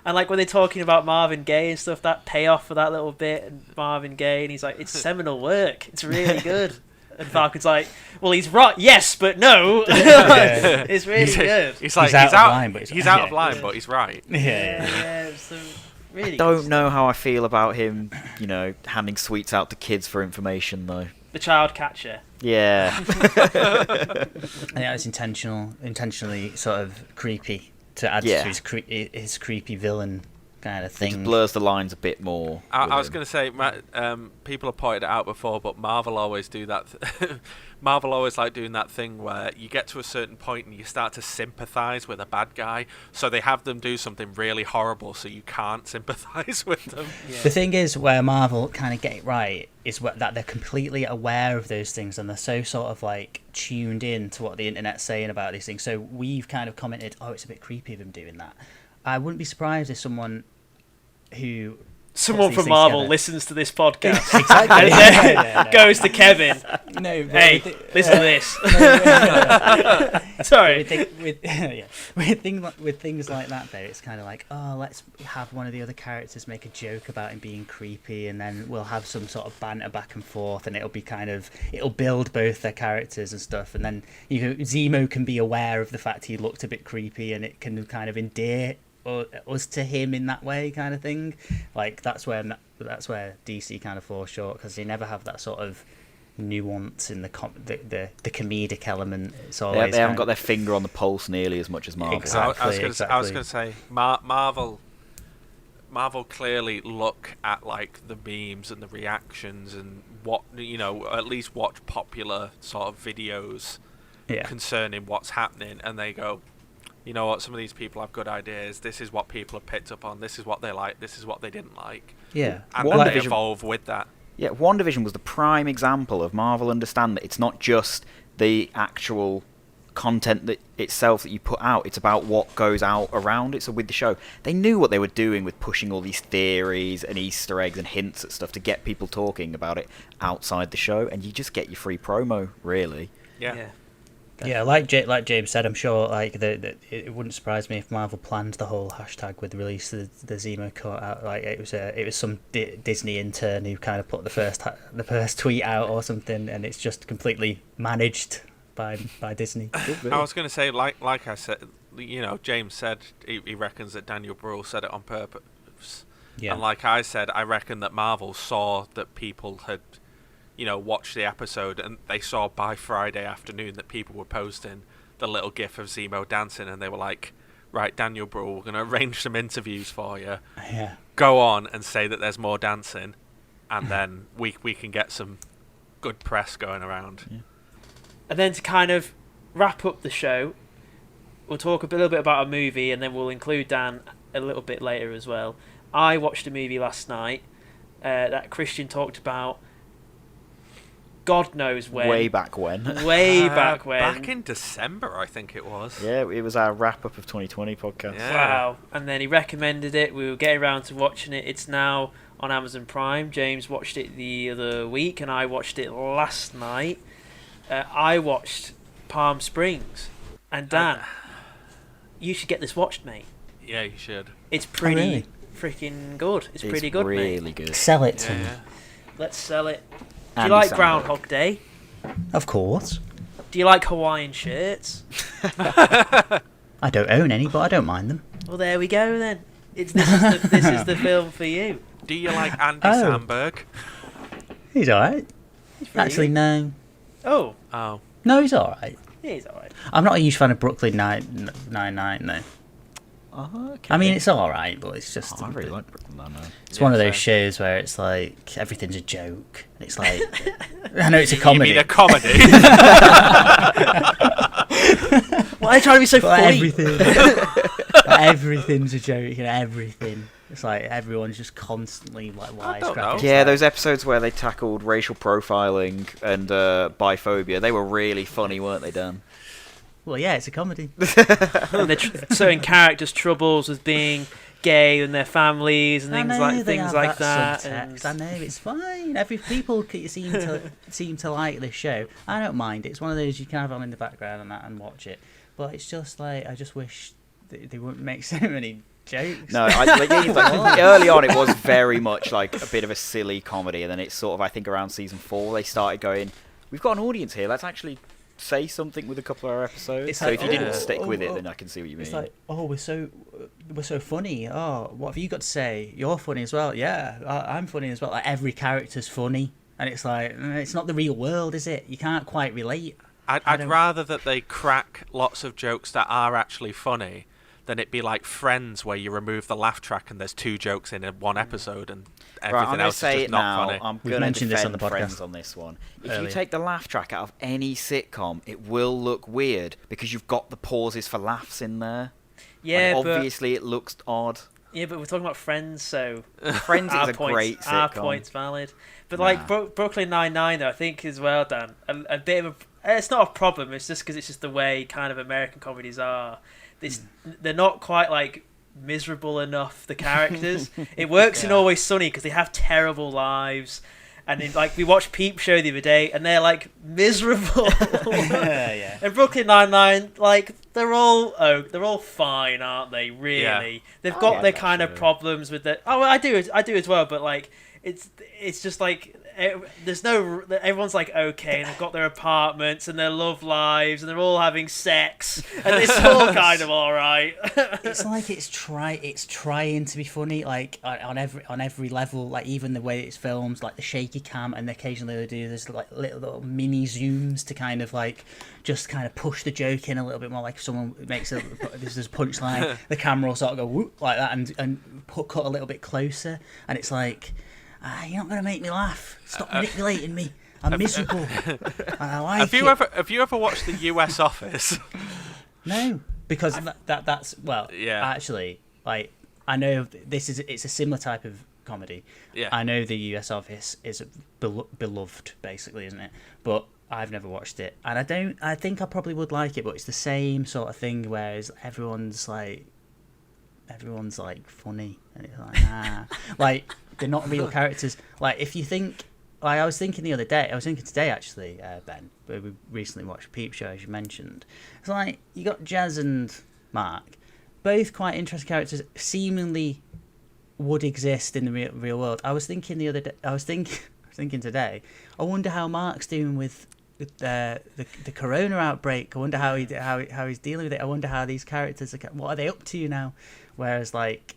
And like when they're talking about Marvin Gaye and stuff, that payoff for that little bit, and Marvin Gaye, and he's like, it's seminal work. It's really good. And Falcon's like, well, he's right, yes, but no. It's really good. He's like, he's out of line, but he's right. Yeah. So really I don't know how I feel about him, handing sweets out to kids for information, though. The child catcher. Yeah. I think that was intentionally sort of creepy to add to his creepy villain kind of thing. It just blurs the lines a bit more. I was going to say, people have pointed it out before, but Marvel always do that. Marvel always like doing that thing where you get to a certain point and you start to sympathise with a bad guy, so they have them do something really horrible so you can't sympathise with them. Yeah. The thing is, where Marvel kind of get it right is that they're completely aware of those things, and they're so sort of like tuned in to what the internet's saying about these things. So we've kind of commented, oh, it's a bit creepy of him doing that. I wouldn't be surprised if someone from Marvel listens to this podcast and then goes to Kevin. Hey, listen to this. Sorry. With things like that, though, it's kind of like, oh, let's have one of the other characters make a joke about him being creepy, and then we'll have some sort of banter back and forth, and it'll build both their characters and stuff, and then Zemo can be aware of the fact he looked a bit creepy, and it can kind of endear us to him in that way, kind of thing. Like that's where DC kind of falls short, because they never have that sort of nuance in the comedic element. It's always they haven't got their finger on the pulse nearly as much as Marvel. Exactly. I was going to say Marvel clearly look at like the memes and the reactions and what at least watch popular sort of videos concerning what's happening, and they go, you know what, some of these people have good ideas. This is what people have picked up on. This is what they like. This is what they didn't like. Yeah. And then they evolve with that. Yeah, WandaVision was the prime example of Marvel understand that it's not just the actual content that itself that you put out. It's about what goes out around it. So with the show, they knew what they were doing with pushing all these theories and Easter eggs and hints at stuff to get people talking about it outside the show. And you just get your free promo, really. Yeah. Yeah, like James said, I'm sure it wouldn't surprise me if Marvel planned the whole hashtag with the release of the Zemo cut out. Like it was some Disney intern who kind of put the first tweet out or something, and it's just completely managed by Disney. I was going to say, like I said, James said he reckons that Daniel Bruhl said it on purpose. Yeah. And like I said, I reckon that Marvel saw that people had watched the episode, and they saw by Friday afternoon that people were posting the little gif of Zemo dancing, and they were like, right, Daniel Bruhl, we're going to arrange some interviews for you. Yeah. go on and say that there's more dancing, and then we can get some good press going around. Yeah. And then to kind of wrap up the show, we'll talk a little bit about a movie, and then we'll include Dan a little bit later as well. I watched a movie last night that Christian talked about. God knows when. Way back when. Back when. Back in December, I think it was. Yeah, it was our wrap-up of 2020 podcast. Yeah. Wow. And then he recommended it. We were getting around to watching it. It's now on Amazon Prime. James watched it the other week, and I watched it last night. I watched Palm Springs. And Dan, you should get this watched, mate. Yeah, you should. It's pretty really? freaking good. It's pretty good, mate. Really good. Sell it to me. Yeah. Let's sell it. Do you Andy like Samberg. Groundhog Day? Of course. Do you like Hawaiian shirts? I don't own any, but I don't mind them. Well, there we go then. This is the film for you. Do you like Andy Oh. Samberg? He's alright. He's pretty Actually, good. no. Oh, Oh. No, he's alright. yeah, he's alright. I'm not a huge fan of Brooklyn Nine-Nine, though. Oh, okay. I mean, it's alright, but it's just... I really like Brooklyn Nine-Nine. It's Yeah, one of those same. shows where it's like, everything's a joke. And it's like... I know it's a You comedy. mean a comedy? Why are you trying to be so but funny? everything's a joke and everything. It's like everyone's just constantly like I don't know. wisecracking. Yeah, those episodes where they tackled racial profiling and biphobia, they were really funny, weren't they, Dan? Well, yeah, it's a comedy. And certain characters' troubles with being gay and their families and I things know like they things have like that. that. Subtext. I know it's fine. Every people seem to like this show. I don't mind. It's one of those you can have on in the background and that and watch it. But it's just like I just wish they wouldn't make so many jokes. No, early on it was very much like a bit of a silly comedy, and then it's sort of, I think around season 4 they started going, we've got an audience here, let's actually say something with a couple of our episodes. It's So like, if you didn't oh, stick oh, with it, oh. then I can see what you mean. It's like, oh, we're so funny. Oh, what have you got to say? You're funny as well. Yeah, I'm funny as well. Like every character's funny, and it's like it's not the real world, is it? You can't quite relate. I'd don't- rather that they crack lots of jokes that are actually funny than it be like Friends, where you remove the laugh track and there's 2 jokes in one episode and Right, everything I'm going to else is say just it not now. funny. I'm We've going to mentioned this on defend the podcast Friends on this one. If you earlier. take the laugh track out of any sitcom, it will look weird because you've got the pauses for laughs in there. Yeah, Like, but obviously it looks odd. we're talking about Friends, so Friends is our a great sitcom. Our point's valid. But Nah. like Brooklyn Nine-Nine, though, I think as well, Dan, a bit of a... It's not a problem, it's just because it's just the way kind of American comedies are. They're not quite like miserable enough, the characters. It works in Always Sunny because they have terrible lives. And then, like, we watched Peep Show the other day, and they're like miserable. Yeah. And Brooklyn Nine-Nine, like, they're all fine, aren't they? Really, Yeah. they've I got like their that kind of show. problems with it. Oh, I do as well. But like, it's just like there's no. Everyone's like okay, and they've got their apartments and their love lives, and they're all having sex, and it's all kind of all right. It's like it's trying to be funny, like on every level, like even the way it's filmed, like the shaky cam, and occasionally they do this like little mini zooms to kind of like just kind of push the joke in a little bit more. Like if someone makes this punchline, the camera will sort of go whoop like that and cut a little bit closer, and it's like you're not gonna make me laugh. Stop manipulating me. I'm miserable. And I like Have you ever watched the US Office? No, because that's Yeah. actually, like I know it's a similar type of comedy. Yeah. I know the US Office is beloved, basically, isn't it? But I've never watched it, and I think I probably would like it, but it's the same sort of thing, whereas everyone's like funny, and it's like like they're not real characters. Like if you think. Like I was thinking today actually, Ben, where we recently watched Peep Show, as you mentioned. It's like you got Jazz and Mark, both quite interesting characters, seemingly would exist in the real world. I was thinking thinking today. I wonder how Mark's doing with the corona outbreak. I wonder how he's dealing with it. I wonder how these characters what are they up to now? Whereas like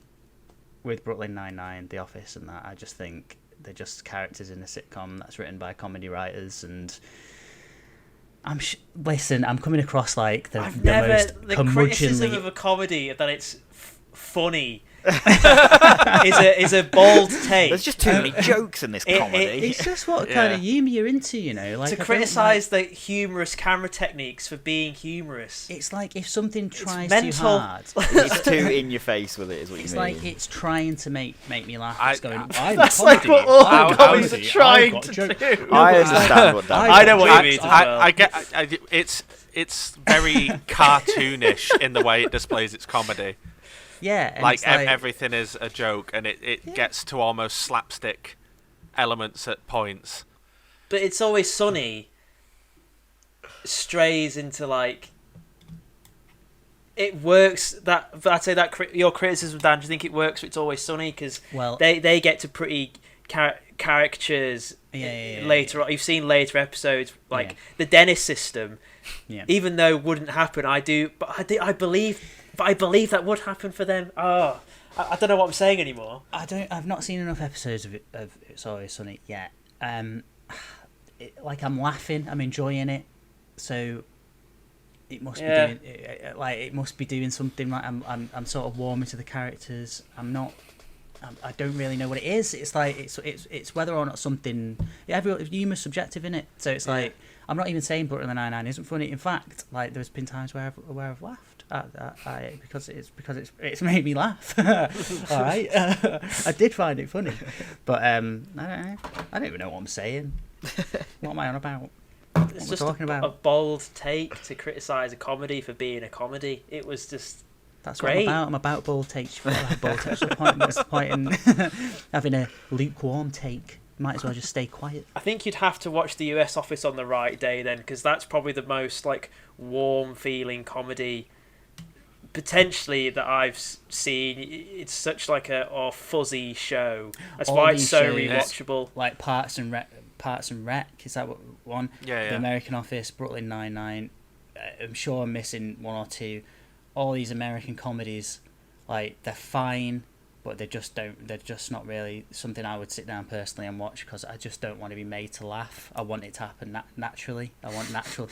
with Brooklyn Nine-Nine, The Office, and that, I just think. They're just characters in a sitcom that's written by comedy writers, and listen, I'm coming across like the most The criticism curmudgeonly. of a comedy that it's funny is a bold take. There's just too many jokes in this comedy. It's just what kind of humour you're into, Like, to criticise the humorous camera techniques for being humorous. It's like if something tries too mental. hard. It's too in your face with it, is what you mean. It's like it's trying to make me laugh. It's going, that's like what all comedies are trying to do. I understand what that I know what you mean. I get. It's very cartoonish in the way it displays its comedy. Yeah, and like everything is a joke, and it gets to almost slapstick elements at points. But It's Always Sunny strays into like it works. I'd say that your criticism, Dan, do you think it works for It's Always Sunny because they get to pretty caricatures later on. You've seen later episodes like the dentist system. Yeah. Even though it wouldn't happen, I believe that would happen for them. Oh, I don't know what I'm saying anymore. I've not seen enough episodes of It's Always Sunny yet. I'm laughing. I'm enjoying it. So it must be doing it must be doing something right. I'm sort of warming to the characters. I don't really know what it is. It's like it's whether or not something. Humour's subjective, innit? So it's like I'm not even saying Brooklyn Nine-Nine isn't funny. In fact, like there's been times where I've laughed because it's made me laugh. All right, I did find it funny, but I don't know. I don't even know what I'm saying. What am I on about? It's just a bold take to criticise a comedy for being a comedy. It was just. That's great. what I'm about. Bold takes. What's the point in having a lukewarm take? Might as well just stay quiet. I think you'd have to watch the US Office on the right day then, because that's probably the most like warm feeling comedy potentially that I've seen. It's such like a fuzzy show. That's why it's so rewatchable. Like Parks and Rec. Is that what one? Yeah. The American Office, Brooklyn Nine-Nine. I'm sure I'm missing one or two. All these American comedies, like they're fine, but they're just not really something I would sit down personally and watch because I just don't want to be made to laugh. I want it to happen naturally. I want natural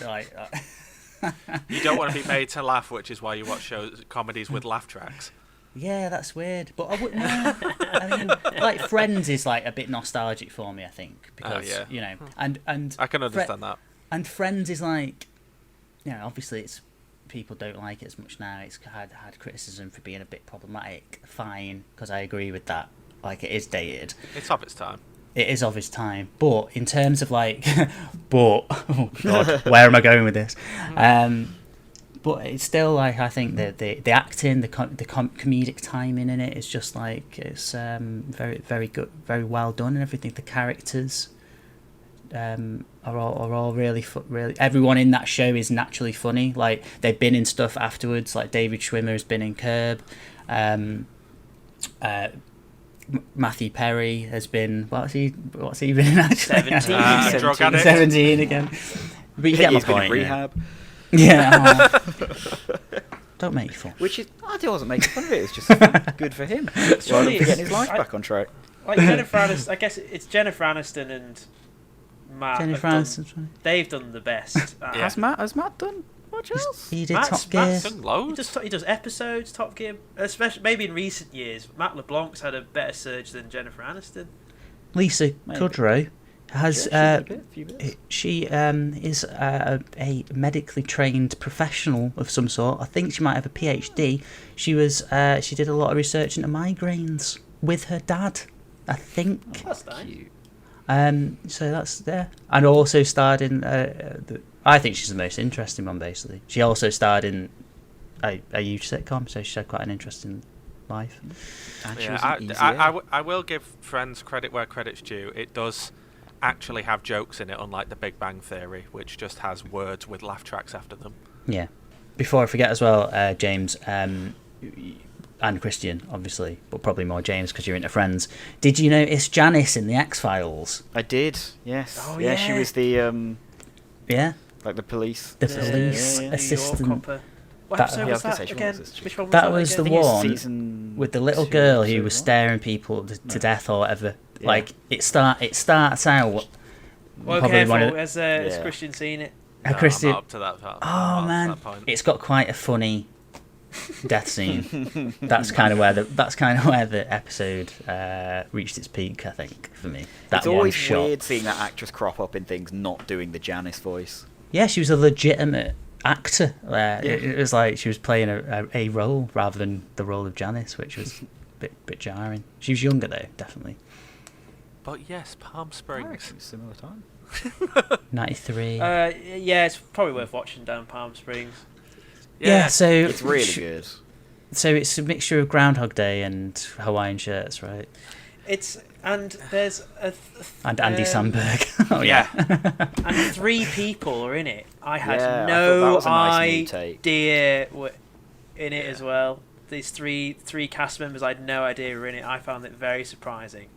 You don't want to be made to laugh, which is why you watch comedies with laugh tracks. Yeah, that's weird. But I wouldn't. I mean, like Friends is like a bit nostalgic for me, I think, because and I can understand that. And Friends is like, obviously it's. People don't like it as much now. It's had criticism for being a bit problematic. Fine, because I agree with that. Like, it is dated. It's of its time. It is of its time. But in terms of like, oh god, where am I going with this? But it's still like I think that the acting, the comedic timing in it is just like it's very very good, very well done, and everything. The characters. Are all really everyone in that show is naturally funny. Like they've been in stuff afterwards. Like David Schwimmer has been in Curb. Matthew Perry has been what's he been in actually? 17 again. But you get my point. Rehab. Yeah. Don't make fun. Which is I wasn't making fun of it. It's just good for him. Well, getting his life back on track. Like Jennifer Aniston, I guess it's Jennifer Aniston and Matt. They've done the best. Has Matt done much else? He did Top Gear. Matt's done loads. He does episodes, Top Gear, especially maybe in recent years. Matt LeBlanc's had a better surge than Jennifer Aniston. Lisa Kudrow has she is a medically trained professional of some sort. I think she might have a PhD. She did a lot of research into migraines with her dad, I think. Oh, that's nice. So that's there, and also starred in. I think she's the most interesting one. Basically, she also starred in a huge sitcom, so she's had quite an interesting life. I will give Friends credit where credit's due. It does actually have jokes in it, unlike The Big Bang Theory, which just has words with laugh tracks after them. Yeah. Before I forget as well, James. And Christian, obviously, but probably more James because you're into Friends. Did you notice Janice in the X-Files? I did, yes. Oh, yeah. She was the... like the police... The police assistant. What episode was that again? Which one was that was the one with the little girl who was staring people to death or whatever. Yeah. Like, it starts out... Well, careful, has Christian seen it? No, Christian... I'm not up to that part. Oh, man. It's got quite a funny... death scene. That's kind of where the episode reached its peak, I think, for me. That It's one always shot. weird seeing that actress crop up in things not doing the Janice voice. Yeah, she was a legitimate actor. It was like she was playing a role rather than the role of Janice, which was a bit jarring. She was younger though, definitely. But yes, Palm Springs. Similar time. 93. Yeah, it's probably worth watching down Palm Springs. Yeah, so It's really good. So it's a mixture of Groundhog Day and Hawaiian shirts, right? There's And Andy Samberg. Oh yeah. and 3 people are in it. I had Yeah, I thought that no was a nice new take. idea were in it as well. These three cast members, I had no idea were in it. I found it very surprising.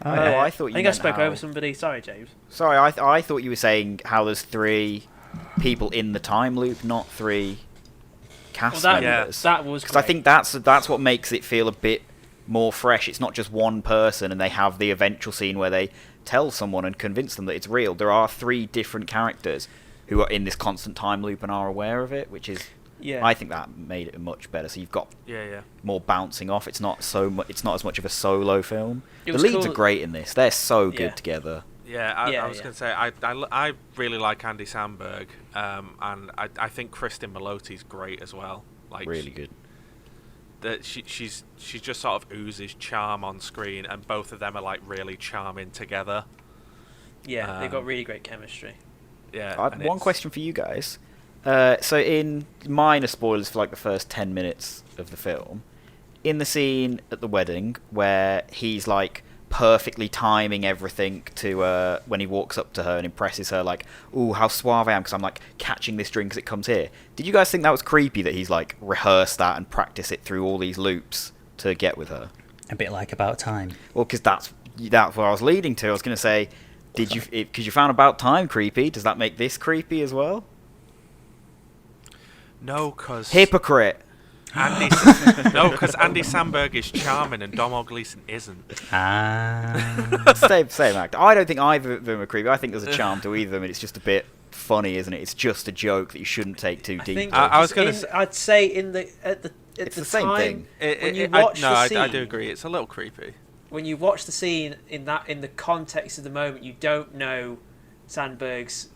Oh, I thought you I think I meant spoke how- over somebody. Sorry, James. Sorry, I thought you were saying how there's 3 people in the time loop, not 3 cast Well, members. that was Because I great. think that's what makes it feel a bit more fresh. It's not just one person and they have the eventual scene where they tell someone and convince them that it's real. There are 3 different characters who are in this constant time loop and are aware of it, which is Yeah. I think that made it much better. So you've got Yeah. more bouncing off. It's not it's not as much of a solo film. It The was leads cool- are great in this. They're so Yeah. good together. Yeah, I Yeah, was yeah. going to say, I really like Andy Samberg, and I think Kristen Milioti's great as well. Like, Really good. That she's just sort of oozes charm on screen, and both of them are like really charming together. Yeah, they've got really great chemistry. Yeah. I and have one it's- question for you guys. So in minor spoilers for like the first 10 minutes of the film, in the scene at the wedding where he's like perfectly timing everything to when he walks up to her and impresses her like, ooh, how suave I am because I'm like catching this drink as it comes here. Did you guys think that was creepy that he's like rehearsed that and practiced it through all these loops to get with her? A bit like About Time. Well, because that's what I was leading to. I was going to say, because you found About Time creepy, does that make this creepy as well? No, because Hypocrite. Andy Samberg is charming and Domhnall Gleeson isn't. Same actor. I don't think either of them are creepy. I think there's a charm to either of them, and it's just a bit funny, isn't it? It's just a joke that you shouldn't take too I deep. think I was gonna I'd say at It's the the same time thing. when you watch the I scene, do agree. It's a little creepy. when you watch the scene in the context of the moment, you don't know Sandberg's.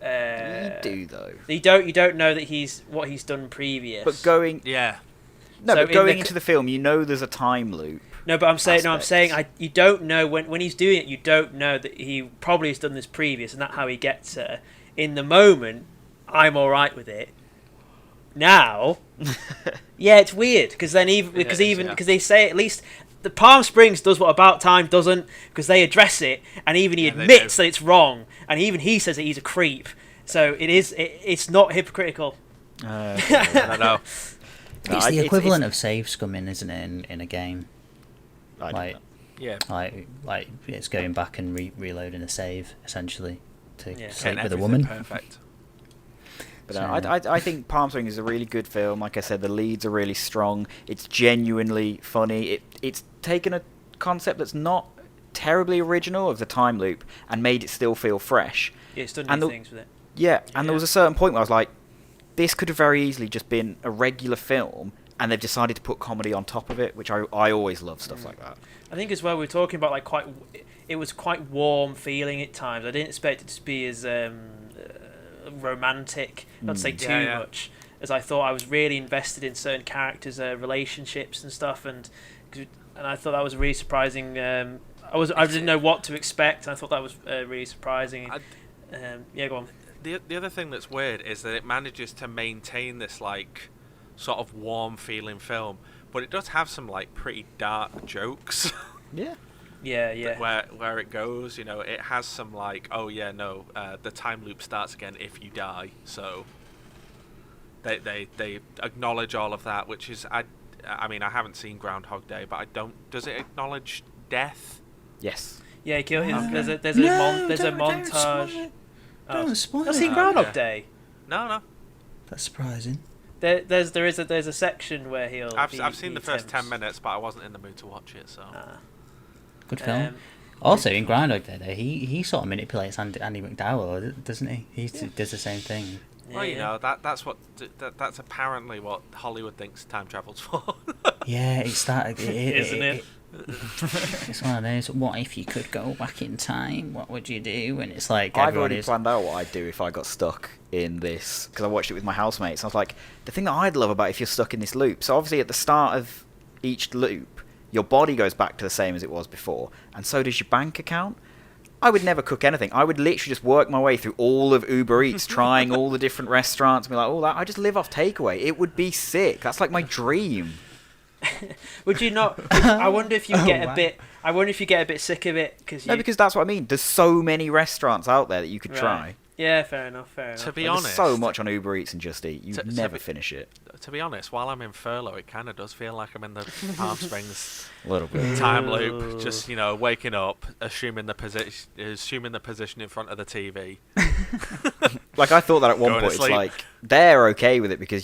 You do though. You don't know that what he's done previous. But going Yeah. into the film, you know there's a time loop. No, but I'm saying aspects. you don't know when he's doing it. You don't know that he probably has done this previous, and that's how he gets her. In the moment, I'm all right with it. Now, yeah, it's weird because they say at least the Palm Springs does what About Time doesn't, because they address it, and even he admits that it's wrong, and even he says that he's a creep. So it's not hypocritical. I don't know. It's the equivalent of save scumming, isn't it, in a game? I don't Like, know. Yeah. like it's going back and reloading a save essentially to Yeah. sleep Getting with a everything woman. Perfect. But So- I think Palm Springs is a really good film. Like I said, the leads are really strong. It's genuinely funny. It's taken a concept that's not terribly original of the time loop and made it still feel fresh. Yeah, it's done And new the- things with it. Yeah, and there was a certain point where I was like, this could have very easily just been a regular film, and they've decided to put comedy on top of it, which I always love stuff like that. I think as well we were talking about like it was quite warm feeling at times. I didn't expect it to be as romantic, not to say too Yeah. much, as I thought. I was really invested in certain characters' relationships and stuff, and I thought that was really surprising. I didn't know what to expect. And I thought that was really surprising. Yeah, go on. The other thing that's weird is that it manages to maintain this like sort of warm feeling film, but it does have some like pretty dark jokes. Yeah. Yeah. where it goes, you know, it has some like, oh yeah, no, the time loop starts again if you die. So they acknowledge all of that, which is I mean I haven't seen Groundhog Day, but I don't. Does it acknowledge death? Yes. Yeah, there's a Don't montage. Don't spoil I've it. seen Groundhog yeah. Day. No. That's surprising. There's a section where I've seen the first 10 minutes, but I wasn't in the mood to watch it. So Good film. Also, in Groundhog Day, though, he sort of manipulates Andy McDowell, doesn't he? He does the same thing. Well, you know that's apparently what Hollywood thinks time travel's for. Yeah, it's that, Isn't it? It's one of those. What if you could go back in time? What would you do? And it's like I've everyone already is. planned out what I'd do if I got stuck in this, because I watched it with my housemates. I was like, the thing that I'd love about if you're stuck in this loop. So obviously at the start of each loop, your body goes back to the same as it was before, and so does your bank account. I would never cook anything. I would literally just work my way through all of Uber Eats, trying all the different restaurants, and be like, oh, that I just live off takeaway. It would be sick. That's like my dream. Would you not? I wonder if you get a bit. I wonder if you get a bit sick of it because No, because that's what I mean. There's so many restaurants out there that you could try. Yeah, fair enough. To be Like, honest, there's so much on Uber Eats and Just Eat. You never finish it. To be honest, while I'm in furlough, it kind of does feel like I'm in the Palm Springs A little bit. time loop. Just waking up, assuming the position in front of the TV. Like, I thought that at one Going to point, it's sleep. like, they're okay with it because,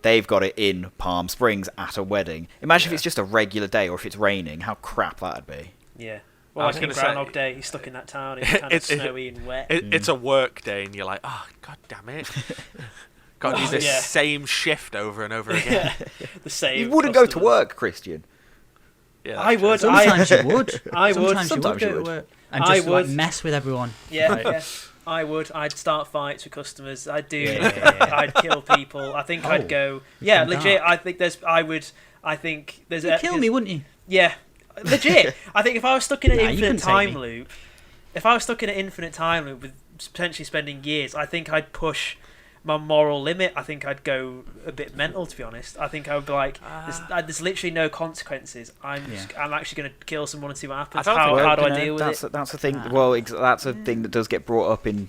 they've got it in Palm Springs at a wedding. Imagine if it's just a regular day or if it's raining, how crap that'd be. Yeah. I Well, was like in gonna Groundhog say- Day, he's stuck in that town. It's kind of snowy and wet. It's a work day, and you're like, oh, god damn it. Got to do this Yeah. same shift over and over again. The same. You wouldn't go to customers. work, Christian. Yeah, I would. Sometimes you would. I would. Sometimes you would go to work and I just like would. mess with everyone. Yeah. I would. I'd start fights with customers. I'd do. Yeah. I'd kill people. I think I'd go. Yeah, legit. I think there's. I would. I think there's. You'd kill me, wouldn't you? Yeah, legit. I think if I was stuck in an Nah, you infinite couldn't take time me. loop, with potentially spending years, I think I'd push my moral limit. I think I'd go a bit mental, to be honest. I think I would be like, there's literally no consequences. I'm actually going to kill someone and see what happens. I don't think- How do I deal with it? That's the thing. Well, that's a thing that does get brought up in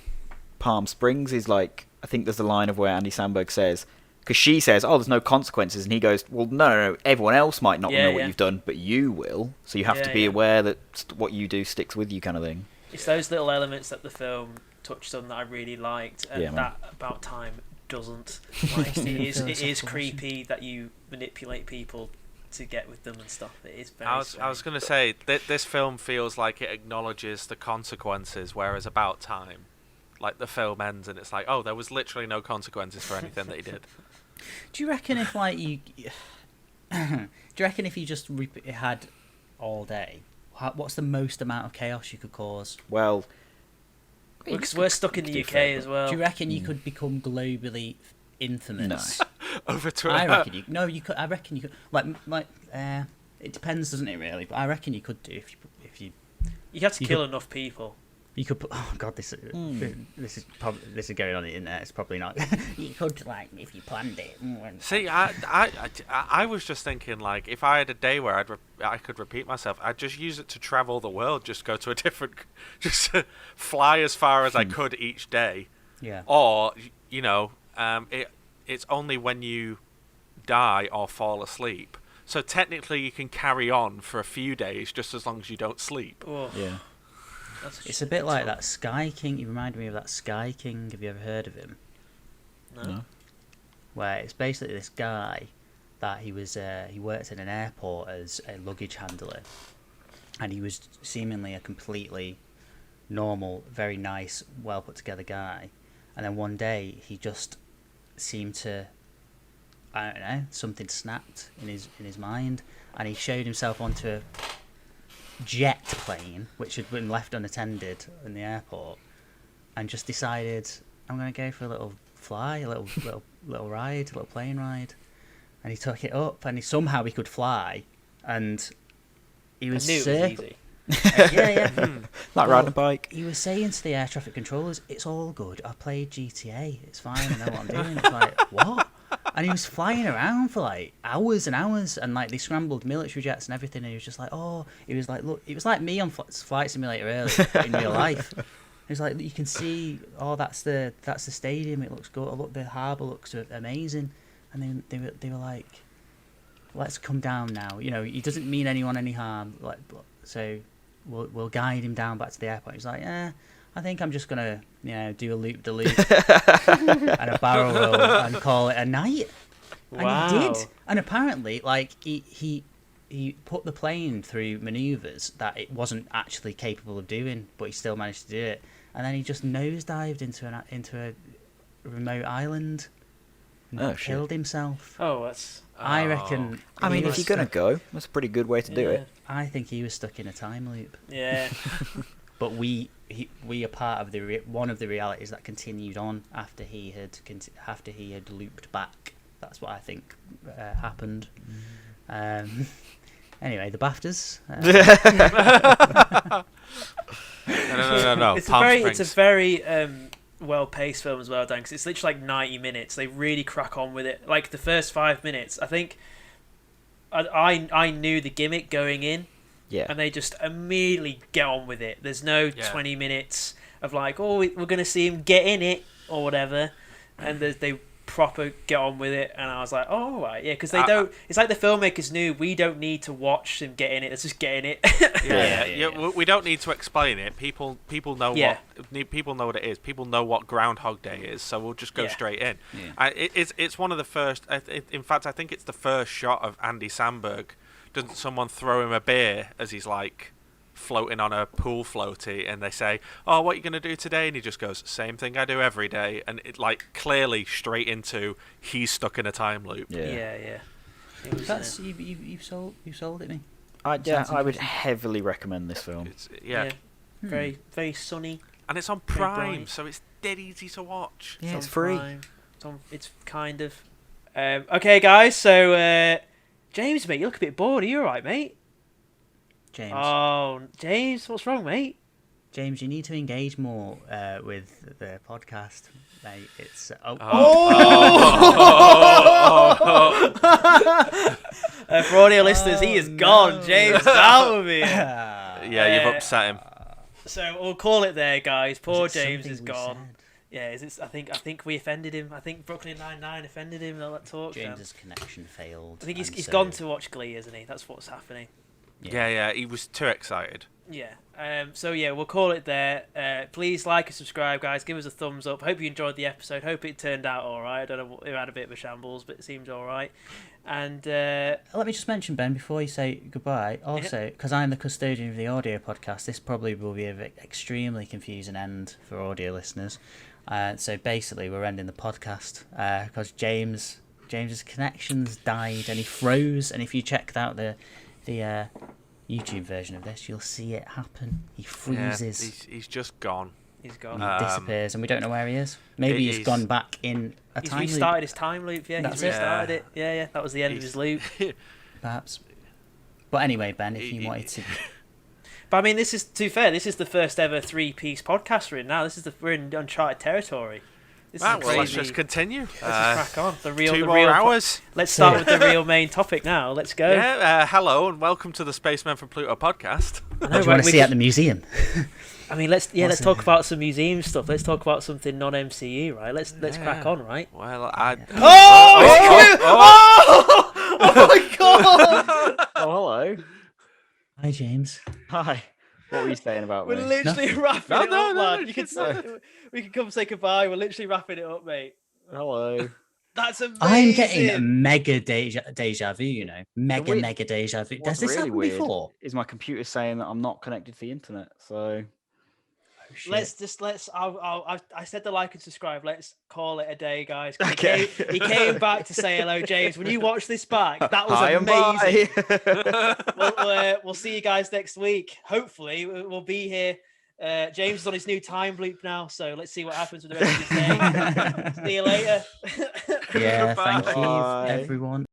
Palm Springs. Is like, I think there's a line of where Andy Samberg says, because she says, "Oh, there's no consequences," and he goes, "Well, no. Everyone else might not know what you've done, but you will. So you have to be aware that what you do sticks with you," kind of thing. It's those little elements that the film touched on that I really liked, and Yeah, man. that About Time doesn't. Like, it is creepy that you manipulate people to get with them and stuff. It is very. I was going to say, this film feels like it acknowledges the consequences, whereas About Time, like the film ends and it's like, oh, there was literally no consequences for anything that he did. Do you reckon if like you, do you reckon if you just had all day, what's the most amount of chaos you could cause? Well, Because we're stuck in the UK as well. Do you reckon you could become globally infamous? Over Twitter. I reckon you. No, you could. I reckon you could. Like. It depends, doesn't it? Really, but I reckon you could do if you. You have to you kill could- enough people. You could put. Oh God, this is going on the internet. It's probably not. You could if you planned it. See, I was just thinking, like, if I had a day where I could repeat myself, I'd just use it to travel the world, just go to a different, just to fly as far as I could each day. Yeah. Or, it's only when you die or fall asleep. So technically you can carry on for a few days just as long as you don't sleep. Oh, yeah. It's a bit like that Sky King. You reminded me of that Sky King. Have you ever heard of him? No. Where it's basically this guy that he worked in an airport as a luggage handler, and he was seemingly a completely normal, very nice, well put together guy, and then one day he just seemed to, I don't know, something snapped in his mind, and he showed himself onto a jet plane which had been left unattended in the airport, and just decided, I'm going to go for a little fly, a little ride, a little plane ride, and he took it up, and somehow he could fly, and he was I knew it was easy. yeah. Like riding a bike. He was saying to the air traffic controllers, "It's all good. I played GTA. It's fine. I know what I'm doing." It's like, what? And he was flying around for like hours and hours, and like they scrambled military jets and everything. And he was just like, "Oh," he was like, "Look," it was like me on Flight Simulator earlier, but in real life. He was like, "You can see, oh, that's the stadium. It looks good. Look, the harbour looks amazing." And they were like, "Let's come down now. You know, he doesn't mean anyone any harm. Like, so we'll guide him down back to the airport." He's like, "Yeah, I think I'm just gonna, do a loop de loop and a barrel roll and call it a night." Wow. And he did. And apparently, like he put the plane through manoeuvres that it wasn't actually capable of doing, but he still managed to do it. And then he just nosedived into remote island and Oh, shit. killed himself. Oh, that's. I reckon. I mean, he if was you're gonna stuck- go, that's a pretty good way to do it. I think he was stuck in a time loop. Yeah. But we are part of one of the realities that continued on after he had looped back. That's what I think happened. Anyway, the BAFTAs. No. It's a very well-paced film as well, Dan. Because it's literally like 90 minutes. They really crack on with it. Like the first 5 minutes, I think. I knew the gimmick going in. Yeah. And they just immediately get on with it. There's no 20 minutes of like, oh, we're going to see him get in it or whatever. And they proper get on with it. And I was like, oh, all right, yeah. Because they don't... It's like the filmmakers knew we don't need to watch him get in it. Let's just get in it. Yeah. We don't need to explain it. People know people know what it is. People know what Groundhog Day is. So we'll just go straight in. Yeah. It's one of the first... in fact, I think it's the first shot of Andy Samberg. Doesn't someone throw him a beer as he's like floating on a pool floaty, and they say, "Oh, what are you going to do today?" And he just goes, "Same thing I do every day." And it like clearly straight into he's stuck in a time loop. Yeah. That's you sold it me. I would heavily recommend this film. Very, very sunny. And it's on Prime, so it's dead easy to watch. Yeah, it's free. It's kind of. Okay, guys. So, James, mate, you look a bit bored. Are you all right, mate? James. Oh, James, what's wrong, mate? James, you need to engage more with the podcast, mate. It's for audio listeners, he is gone. James is out of here. Yeah, you've upset him. So we'll call it there, guys. Poor James is something we gone. said? Yeah, I think we offended him. I think Brooklyn Nine-Nine offended him. All that talk. James's connection failed. I think he's gone to watch Glee, isn't he? That's what's happening. Yeah, he was too excited. Yeah. So yeah, we'll call it there. Please like and subscribe, guys. Give us a thumbs up. Hope you enjoyed the episode. Hope it turned out all right. I don't know. It had a bit of a shambles, but it seems all right. And let me just mention, Ben, before you say goodbye. Also, because I'm the custodian of the audio podcast, this probably will be an extremely confusing end for audio listeners. So basically, we're ending the podcast because James's connections died and he froze. And if you checked out the YouTube version of this, you'll see it happen. He freezes. Yeah, he's just gone. He's gone. He disappears, and we don't know where he is. Maybe he's gone back in a time loop. He's restarted his time loop. Yeah, That's he's restarted it. Yeah. That was the end of his loop. Perhaps. But anyway, Ben, if you wanted to. But I mean, this is, to be fair, this is the first ever 3-piece podcast we're in now. We're in uncharted territory. Well, let's just continue. Let's just crack on. The 2 more hours. Let's start with the real main topic now. Let's go. Yeah, hello and welcome to the Spacemen from Pluto podcast. What do you want to see at the museum? I mean, let's talk about some museum stuff. Let's talk about something non-MCU, right? Let's crack on, right? Well, Oh my god! Oh, hello. Hi, James. Hi. What were you saying about me? We're literally wrapping it up, lad. No. We can come say goodbye. We're literally wrapping it up, mate. Hello. That's amazing. I'm getting a mega deja vu, you know. Mega deja vu. Does this really happen weird before? Is my computer saying that I'm not connected to the internet? So I said the like and subscribe. Let's call it a day, guys. Okay. He came back to say hello, James. When you watch this back, that was Hi amazing. and bye. We'll see you guys next week. Hopefully, we'll be here. James is on his new time loop now, so let's see what happens with the rest of his day. See you later. Yeah, thank you, Bye. everyone.